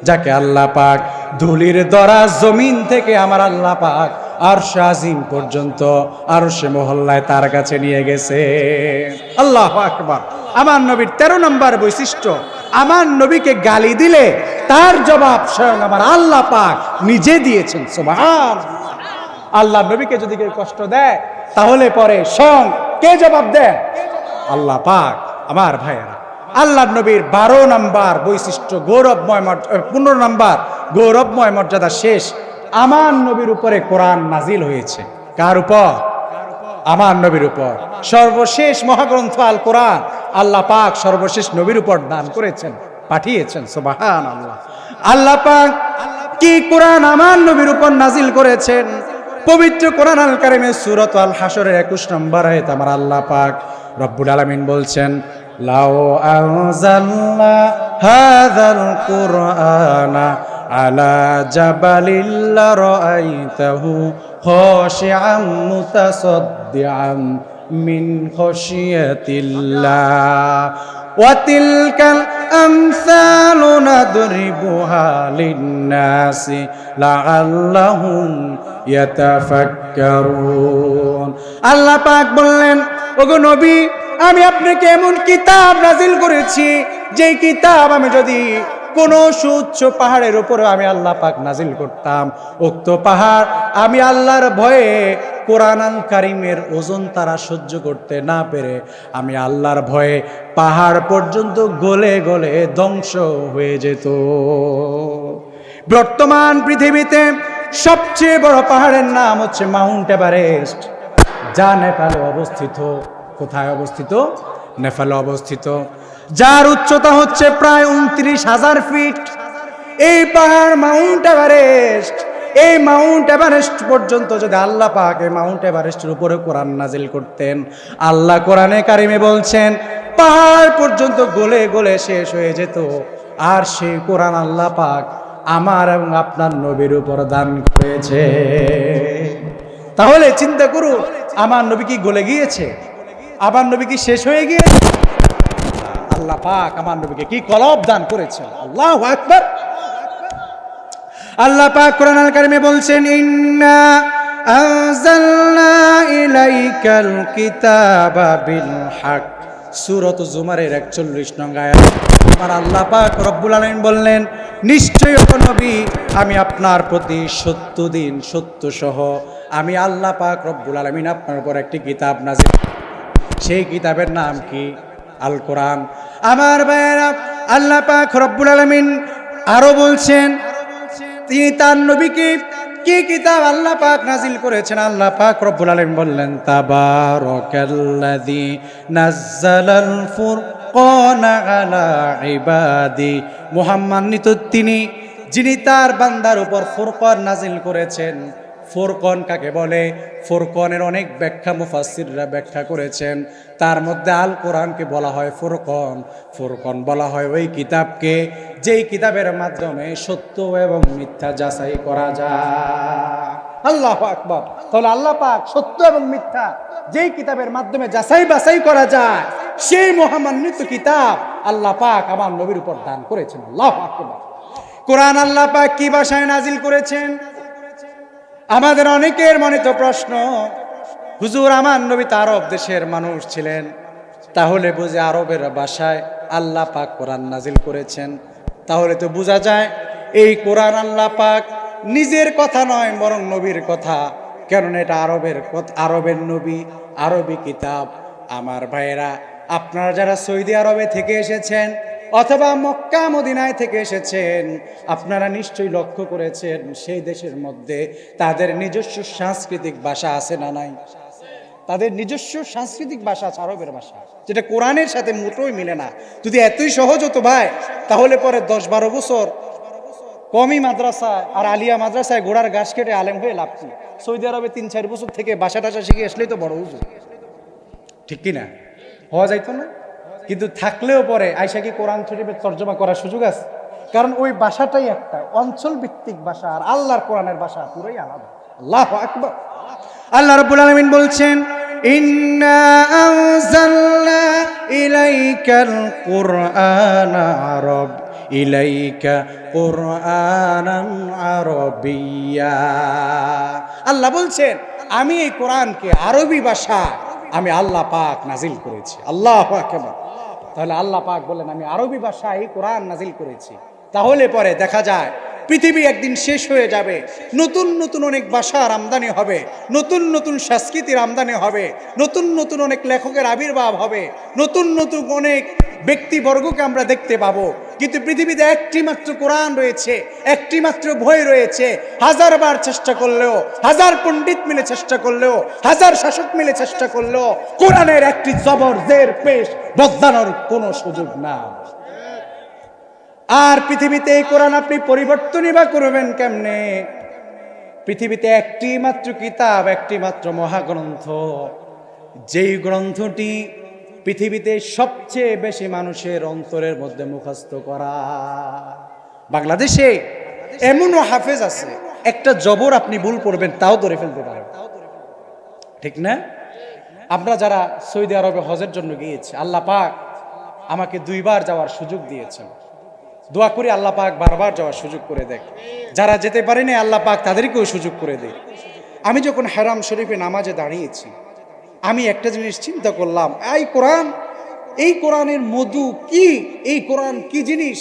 যাকে আল্লাহ পাক ধুলির দরাজ জমিন থেকে আমার আল্লাহ পাক আরশ আজিম পর্যন্ত আরশে মহল্লায় তার কাছে নিয়ে গেছে। আল্লাহু আকবার। আমার নবীর 13 নম্বর বৈশিষ্ট্য, আমার নবীকে গালি দিলে তার জবাব স্বয়ং আমার আল্লাহ পাক নিজে দিয়েছেন। সুবহান। আল্লাহ নবীকে যদি কেউ কষ্ট দেয় তাহলে পরে স্বয়ং কে জবাব দেয়? আল্লাহ পাক। আমার ভাইয়েরা, আল্লাহ নবীর 12 নম্বর বৈশিষ্ট্য গৌরবময় 15 নম্বর গৌরবময় মর্যাদা শেষ। আমার নবীর উপরে কোরআন নাজিল হয়েছে। কার উপর? আমার নবীর উপর। সর্বশেষ মহাগ্রন্থ আল কোরআন আল্লাহ পাক সর্বশেষ নবীর উপর দান করেছেন, পাঠিয়েছেন। সুবহানাল্লাহ। আল্লাহ পাক কি কোরআন আমার নবীর উপর নাজিল করেছেন? পবিত্র কোরআন আল কারীমের সূরা আল হাসরের 21 নম্বর আয়াত আমার আল্লাহ পাক রব্বুল আলামিন বলছেন, লাউ আনজালনা হাযাল কুরআনা আলা জাবালিল লারাআইতাহু খাশিআম মুতাসাদ্দিআম মিন খাশিয়াতিল্লাহ ওয়া তিলকাল আমসালু নাদরিবুহা লিন্নাসি লাআল্লাহুম ইয়াতাফাক্কারুন। আল্লাহ পাক বললেন, ওগো নবী, আমি আপনাকে এমন কিতাব নাজিল করেছি যেই কিতাব আমি যদি কোন সুউচ্চ পাহাড়ের উপরে আমি আল্লাহ পাক নাজিল করতাম, উক্ত পাহাড় আমি আল্লাহর ভয়ে কোরআন আল কারীমের ওজন তারা সহ্য করতে না পেরে আমি আল্লাহর ভয়ে পাহাড় পর্যন্ত গলে গলে ধ্বংস হয়ে যেত। বর্তমান পৃথিবীতে সবচেয়ে বড় পাহাড়ের নাম হচ্ছে মাউন্ট এভারেস্ট, যা নেপালে অবস্থিত। কোথায় অবস্থিত? নেপালে অবস্থিত। যার উচ্চতা হচ্ছে প্রায় 29,000 ফিট। এই পাহাড় মাউন্ট এভারেস্ট, এই মাউন্ট এভারেস্ট পর্যন্ত যদি আল্লাহ পাক এই মাউন্ট এভারেস্টের উপরে কোরআন নাজিল করতেন, আল্লাহ কোরআনে কারিমে বলছেন পাহাড় পর্যন্ত গলে গলে শেষ হয়ে যেত। আর সেই কোরআন আল্লাহ পাক আমার এবং আপনার নবীর উপর দান করেছে। তাহলে চিন্তা করুন, আমার নবী কি গলে গিয়েছে? আমার নবী কি শেষ হয়ে গিয়েছে? আল্লাহ পাক আমার নবীকে কি কলব দান করেছেন। আল্লাহু আকবার। আল্লাহ পাক কোরআন আল কারীমে বলছেন, ইন্না আনজালনা ইলাইকাল কিতাবা বিল হক। সূরাত জুমারের 41 নং আয়াত আমার আল্লাহ পাক রব্বুল আলামিন বললেন, নিশ্চয়ই ও নবী, আমি আপনার প্রতি সত্য দিন সত্য সহ আমি আল্লাহ পাক রব্বুল আলামিন আপনার উপর একটি কিতাব নাজিল। সেই কিতাবের নাম কি? আল কোরআন। আমার ভাইয়েরা, আল্লাহ পাক রব্বুল আলামিন আরো বলছেন তিনি তার নবীকে কি কিতাব আল্লাহ পাক নাজিল করেছেন। আল্লাহ পাক রব্বুল আলামিন বললেন, তাবারাকাল্লাযী নাজ্জালাল ফুরকানা আলা ইবাদি। মুহাম্মাদিত তিনি, যিনি তার বান্দার উপর ফুরকান নাজিল করেছেন। ফুরকান কাকে বলে? ফুরকানের অনেক ব্যাখ্যা মুফাসসিররা ব্যাখ্যা করেছেন। তার মধ্যে আল কোরআনকে বলা হয় ফুরকান। ফুরকান বলা হয় ওই কিতাবকে যেই কিতাবের মাধ্যমে সত্য এবং মিথ্যা যাচাই করা যায়। আল্লাহু আকবার। তাহলে আল্লাহ পাক সত্য এবং মিথ্যা যেই কিতাবের মাধ্যমে যাচাই বাছাই করা যায়, সেই মহামান্বিত কিতাব আল্লাহ পাক আমার নবীর উপর দান করেছেন। আল্লাহু আকবার। কোরআন আল্লাহ পাক কি ভাষায় নাজিল করেছেন? আমাদের অনেকের মনে তো প্রশ্ন, হুজুর আমার নবী তো আরব দেশের মানুষ ছিলেন, তাহলে বুঝে আরবের ভাষায় আল্লাহ পাক কোরআন নাজিল করেছেন। তাহলে তো বোঝা যায় এই কোরআন আল্লাহ পাক নিজের কথা নয়, বরং নবীর কথা। কেননা এটা আরবের নবী, আরবি কিতাব। আমার ভাইয়েরা, আপনারা যারা সৌদি আরবে থেকে এসেছেন অথবা মক্কা মদিনায় থেকে এসেছেন, আপনারা নিশ্চয়ই লক্ষ্য করেছেন সেই দেশের মধ্যে তাদের নিজস্ব সাংস্কৃতিক ভাষা আছে না নাই? তাদের নিজস্ব সাংস্কৃতিক ভাষা আছে, আরবের ভাষা, যেটা কোরআনের সাথে মোটেই মিলে না। যদি এতই সহজ হতো ভাই, তাহলে পরে 10-12 বছর কমই মাদ্রাসা আর আলিয়া মাদ্রাসায় ঘোড়ার ঘাস কেটে আলেম হয়ে লাভ কি? সৌদি আরবে 3-4 বছর থেকে ভাষা টাষা শিখে আসলেই তো বড় হুজুর, ঠিক কিনা? হওয়া যাইতো না? কিন্তু থাকলেও পরে আয়সা কি কোরআন শরীফের তর্জমা করার সুযোগ আছে? কারণ ওই ভাষাটাই একটা অঞ্চল ভিত্তিক ভাষা, আর আল্লাহর কোরআনের ভাষা পুরোই আলাদা। আল্লাহু আকবার। আল্লাহ রাব্বুল আলামিন বলছেন, ইন্না আনজালনা ইলাইকাল কুরআনা ইলাইকা কুরআনান আরাবিয়্যা। আল্লাহ বলছেন, আমি এই কোরআনকে আরবি ভাষা আমি আল্লাহ পাক নাজিল করেছি। আল্লাহু আকবার। তাহলে আল্লাহ পাক বলেন আমি আরবি ভাষায় এই কোরআন নাজিল করেছি। তাহলে পরে দেখা যায় পৃথিবী একদিন শেষ হয়ে যাবে, নতুন নতুন অনেক ভাষার আমদানি হবে, নতুন নতুন সংস্কৃতির আমদানি হবে, নতুন নতুন অনেক লেখকের আবির্ভাব হবে, নতুন নতুন অনেক ব্যক্তিবর্গকে আমরা দেখতে পাবো। কিন্তু পৃথিবীতে একটি মাত্র কোরআন রয়েছে, একটি মাত্র বই রয়েছে। হাজারবার চেষ্টা করলেও, হাজার পণ্ডিত মিলে চেষ্টা করলেও, হাজার শাসক মিলে চেষ্টা করলেও কোরআনের একটি জবর জের পেশ বদলানোর কোনো সুযোগ না। আর পৃথিবীতে এই কোরআন আপনি পরিবর্তনই বা করবেন কেমনে? পৃথিবীতে একটি মাত্র কিতাব, একটি মাত্র মহাগ্রন্থ, যেই গ্রন্থটি পৃথিবীতে সবচেয়ে বেশি মানুষের অন্তরের মধ্যে মুখস্থ করা। বাংলাদেশে এমনও হাফেজ আছে, একটা জবর আপনি ভুল করবেন তাও ধরে ফেলতে পারেন, ঠিক না? আমরা যারা সৌদি আরবে হজের জন্য গিয়েছি, আল্লাহ পাক আমাকে 2 বার যাওয়ার সুযোগ দিয়েছেন। দোয়া করি আল্লাহ পাক বারবার যাওয়ার সুযোগ করে দেয়। যারা যেতে পারেনি আল্লাহ পাক তাদেরকেও সুযোগ করে দেয়। আমি যখন হারাম শরীফে নামাজে দাঁড়িয়েছি, আমি একটা জিনিস চিন্তা করলাম, এই কোরআনের মধু কি, এই কোরআন কি জিনিস।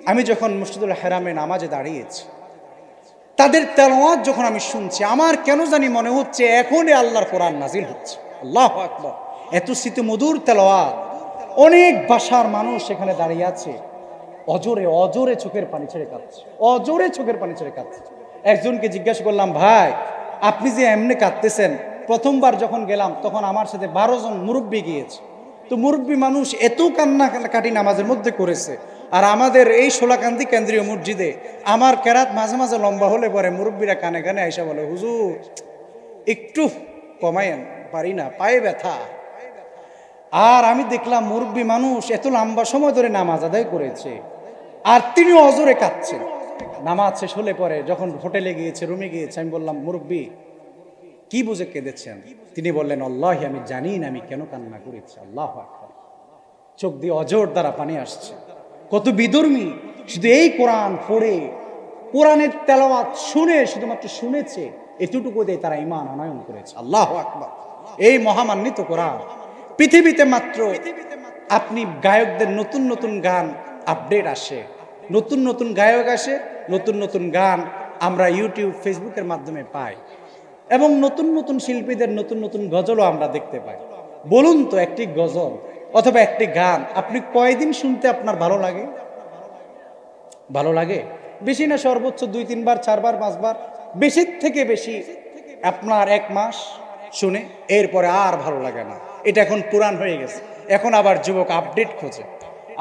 আমি যখন মসজিদুল হারামে নামাজে দাঁড়িয়েছি, তাদের তেলাওয়াত যখন আমি শুনছি, আমার কেন জানি মনে হচ্ছে এখনই আল্লাহর কোরআন নাজিল হচ্ছে। আল্লাহু আকবার। এত স্মৃতিমধুর তেলাওয়াত, অনেক ভাষার মানুষ সেখানে দাঁড়িয়ে আছে, অজরে অজরে চোখের পানি ছেড়ে কাঁদছে, অজরে চোখের পানি ছেড়ে কাঁদছে। একজনকে জিজ্ঞাসা করলাম, ভাই আপনি যে এমনি কাঁদতেছেন, প্রথমবার যখন গেলাম তখন আমার সাথে 12 জন মুরব্বী গিয়েছে। তো মুরব্বী মানুষ এত কান্নাকাটি নামাজের মধ্যে করেছে, আর আমাদের এই সোলাকান্দি কেন্দ্রীয় মসজিদে আমার কেরাত মাঝে মাঝে লম্বা হলে পরে মুরব্বীরা কানে কানে আইসা বলে, হুজুর একটু কমায়েন, পারি না, পায়ে ব্যথা। আর আমি দেখলাম মুরব্বী মানুষ এত লম্বা সময় ধরে নামাজ আদায় করেছে, আর তিনিও অজরে কাঁদছেন। নামাজ শেষ হলে পরে যখন হোটেলে গিয়েছে, রুমে গিয়েছে, আমি বললাম, মুরব্বী কি বুঝে কেঁদেছেন? তিনি বললেন, আল্লাহি আমি জানি না আমি কেন কান্না করেছি। আল্লাহু আকবার। চোখ দিয়ে অজর দ্বারা পানি আসছে। কত বিধর্মী শুধু এই কোরআন পড়ে, কোরআনের তেলাওয়াত শুনে, শুধুমাত্র শুনেছে, এতটুকু দিয়ে তারা ঈমান আনয়ন করেছে। আল্লাহু আকবার। এই মহামান্বিত কোরআন পৃথিবীতে মাত্র আপনি গায়কদের নতুন নতুন গান আপডেট আসে, নতুন নতুন গায়ক আসে, নতুন নতুন গান আমরা ইউটিউব ফেসবুকের মাধ্যমে পাই, এবং নতুন নতুন শিল্পীদের নতুন নতুন গজলও আমরা দেখতে পাই। বলুন তো, একটি গজল অথবা একটি গান আপনি কয়দিন শুনতে আপনার ভালো লাগে? ভালো লাগে বেশি না সর্বোচ্চ 2-3 বার, 4 বার, 5 বার, বেশির থেকে বেশি আপনার 1 মাস শুনে এরপরে আর ভালো লাগে না। এটা এখন পুরান হয়ে গেছে, এখন আবার যুবক আপডেট খোঁজে।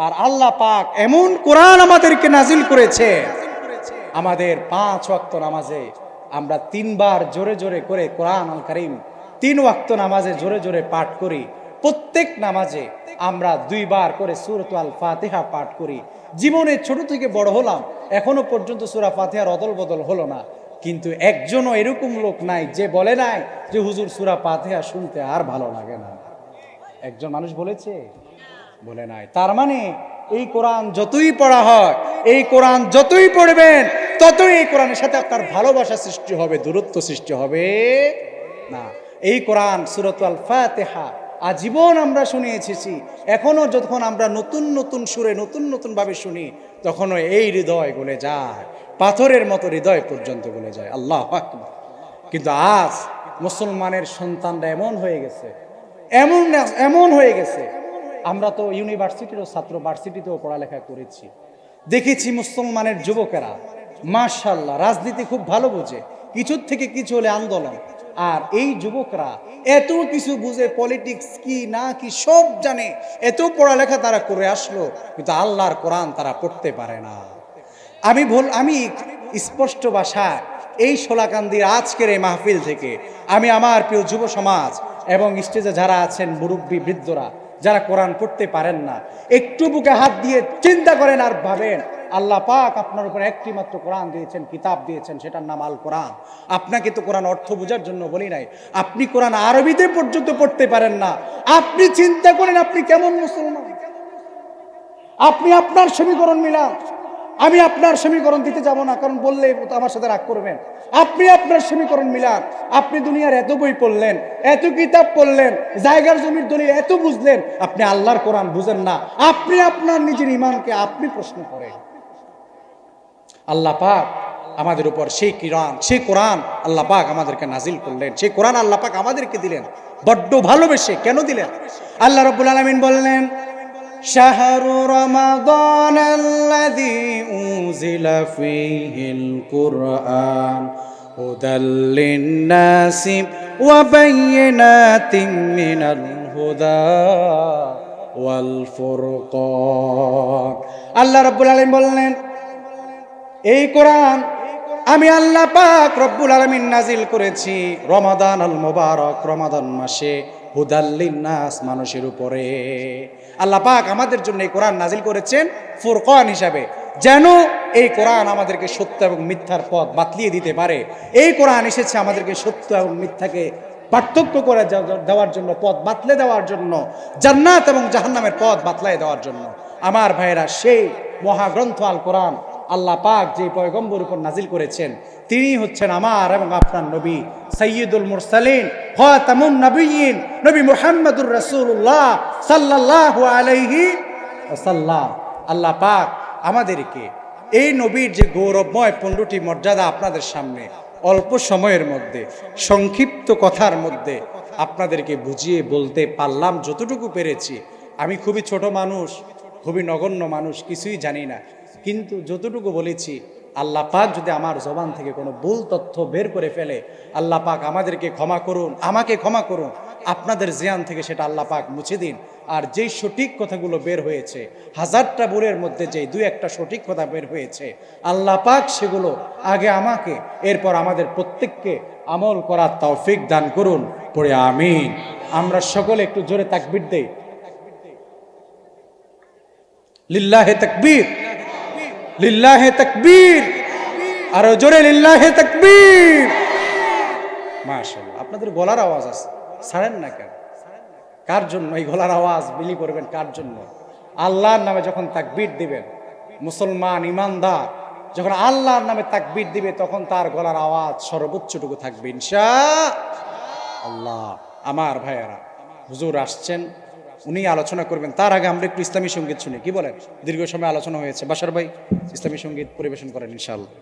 আর আল্লাহ পাক এমন কোরআন আমাদেরকে নাজিল করেছে, আমাদের 5 ওয়াক্ত নামাজে আমরা 3 বার জোরে জোরে করে কোরআন আল কারীম 3 ওয়াক্ত নামাজে জোরে জোরে পাঠ করি। প্রত্যেক নামাজে আমরা 2 বার করে সূরাতুল আল ফাতিহা পাঠ করি। জীবনে ছোট থেকে বড় হলাম, এখনো পর্যন্ত সূরা ফাতিহার অদল বদল হলো না, কিন্তু একজনও এরকম লোক নাই যে বলে নাই যে হুজুর সূরা ফাতিহা শুনতে আর ভালো লাগে না। একজন মানুষ বলেছে? বলে নাই। তার মানে এই কোরআন যতই পড়া হয়, এই কোরআন যতই পড়বেন, ততই এই কোরআনের সাথে আপনার ভালোবাসা সৃষ্টি হবে, দূরত্ব সৃষ্টি হবে না। এই কোরআন সূরাতুল ফাতিহা আজীবন আমরা শুনে এসেছি, এখনো যখন আমরা নতুন নতুন সুরে নতুন নতুন ভাবে শুনি, তখনও এই হৃদয় গলে যায়, পাথরের মতো হৃদয় পর্যন্ত গলে যায়। আল্লাহু আকবার। কিন্তু আজ মুসলমানের সন্তানরা এমন হয়ে গেছে, এমন এমন হয়ে গেছে। আমরা তো ইউনিভার্সিটিরও ছাত্র, ভার্সিটিতেও পড়ালেখা করেছি, দেখেছি মুসলমানের যুবকেরা মাশাআল্লাহ রাজনীতি খুব ভালো বোঝে, কিছুর থেকে কিছু হলে আন্দোলন। আর এই যুবকরা এত কিছু বুঝে, পলিটিক্স কি না কি সব জানে, এত পড়ালেখা তারা করে আসলো, কিন্তু আল্লাহর কোরআন তারা পড়তে পারে না। আমি স্পষ্ট ভাষায় এই শোলাকান্দির আজকের এই মাহফিল থেকে আমি আমার প্রিয় যুব সমাজ এবং স্টেজে যারা আছেন মুরব্বী বৃদ্ধরা, যারা কোরআন পড়তে পারেন না, একটু বুকে হাত দিয়ে চিন্তা করেন আর ভাবেন, আল্লাহ পাক আপনার উপর একটি মাত্র কোরআন দিয়েছেন, কিতাব দিয়েছেন, সেটার নাম আল কোরআন। আপনাকে তো কোরআন অর্থ বোঝার জন্য বলি নাই, আপনি কোরআন আরবিতে পর্যন্ত পড়তে পারেন না। আপনি চিন্তা করেন আপনি কেমন মুসলমান। আপনি আপনার সমীকরণ মিলান, আমি আপনার সমীকরণ দিতে যাব না, কারণ বললে আমার সাথে রাগ করবেন। আপনি আপনার সমীকরণ মিলান। আপনি দুনিয়ার এত বই পড়লেন, এত কিতাব পড়লেন, জায়গার জমির দলিল এত বুঝলেন, আপনি আল্লাহর কোরআন বুঝেন না। আপনি আপনার নিজের ঈমানকে আপনি প্রশ্ন করেন। আল্লাহ পাক আমাদের উপর সেই কোরআন আল্লাহ পাক আমাদেরকে নাজিল করলেন, সেই কোরআন আল্লাহ পাক আমাদেরকে দিলেন বড্ড ভালোবেসে। কেন দিলেন? আল্লাহ রাব্বুল আলামিন বললেন, শাহরু রমাদান আল্লাযী উনজিলা ফীহিল কুরআন হুদাল লিন-নাসি ওয়া বায়্যিনাতিন মিনাল হুদা ওয়াল ফুরকান। আল্লাহ রাব্বুল আলামিন বললেন, এই কোরআন আমি আল্লাহ পাক রব্বুল আলামিন নাজিল করেছি রমাদান আল মুবারক, রমাদান মাসে, হুদাল লিন-নাস, মানুষের উপরে। আল্লাহ পাক আমাদের জন্য এই কোরআন নাজিল করেছেন ফুরকান হিসাবে, যেন এই কোরআন আমাদেরকে সত্য এবং মিথ্যার পথ বাতলিয়ে দিতে পারে। এই কোরআন এসেছে আমাদেরকে সত্য এবং মিথ্যাকে পার্থক্য করে দেওয়ার জন্য, পথ বাতলে দেওয়ার জন্য, জান্নাত এবং জাহান্নামের পথ বাতলাই দেওয়ার জন্য। আমার ভাইয়েরা, সেই মহাগ্রন্থ আল কোরআন আল্লাহ পাক যে পয়গম্বর উপর নাজিল করেছেন, তিনি হচ্ছেন আমার এবং আপনার নবী সাইয়্যিদুল মুরসালিন, খাতামুন নবিয়্যিন, নবী মুহাম্মদুর রাসূলুল্লাহ সাল্লাল্লাহু আলাইহি ওয়াসাল্লাম। আল্লাহ পাক আমাদেরকে এই নবীর যে গৌরবময় 15টি মর্যাদা আপনাদের সামনে অল্প সময়ের মধ্যে, সংক্ষিপ্ত কথার মধ্যে আপনাদেরকে বুঝিয়ে বলতে পারলাম যতটুকু পেরেছি। আমি খুবই ছোট মানুষ, খুবই নগণ্য মানুষ, কিছুই জানি না, কিন্তু যতটুকু বলেছি, আল্লাহ পাক যদি আমার জবান থেকে কোনো ভুল তথ্য বের করে ফেলে, আল্লাহ পাক আমাদেরকে ক্ষমা করুন, আমাকে ক্ষমা করুন, আপনাদের জিয়ান থেকে সেটা আল্লাহ পাক মুছে দিন। আর যেই সঠিক কথাগুলো বের হয়েছে, হাজারটা ভুলের মধ্যে যেই 2-1টা সঠিক কথা বের হয়েছে, আল্লাহ পাক সেগুলো আগে আমাকে, এরপর আমাদের প্রত্যেককে আমল করার তৌফিক দান করুন। পড়ে আমিন। আমরা সকলে একটু জোরে তাকবীর দেই। লিল্লাহে তাকবীর, লিল্লাহে তাকবীর, আরো জোরে লিল্লাহে তাকবীর। মাশাআল্লাহ, আপনাদের গলার আওয়াজ আছে, ছাড়েন না কেন? কার জন্য এই গলার আওয়াজ বিলি করবেন? কার জন্য? আল্লাহর নামে যখন তাকবীর দিবেন, মুসলমান ইমানদার যখন আল্লাহর নামে তাকবীর দিবে, তখন তার গলার আওয়াজ সর্বোচ্চটুকু থাকবে ইনশাআল্লাহ। আমার ভাইয়েরা, হুজুর আসছেন, উনি আলোচনা করবেন। তার আগে আমরা একটু ইসলামী সঙ্গীত শুনি, কি বলেন? দীর্ঘ সময় আলোচনা হয়েছে। বাশার ভাই ইসলামী সঙ্গীত পরিবেশন করেন ইনশাআল্লাহ।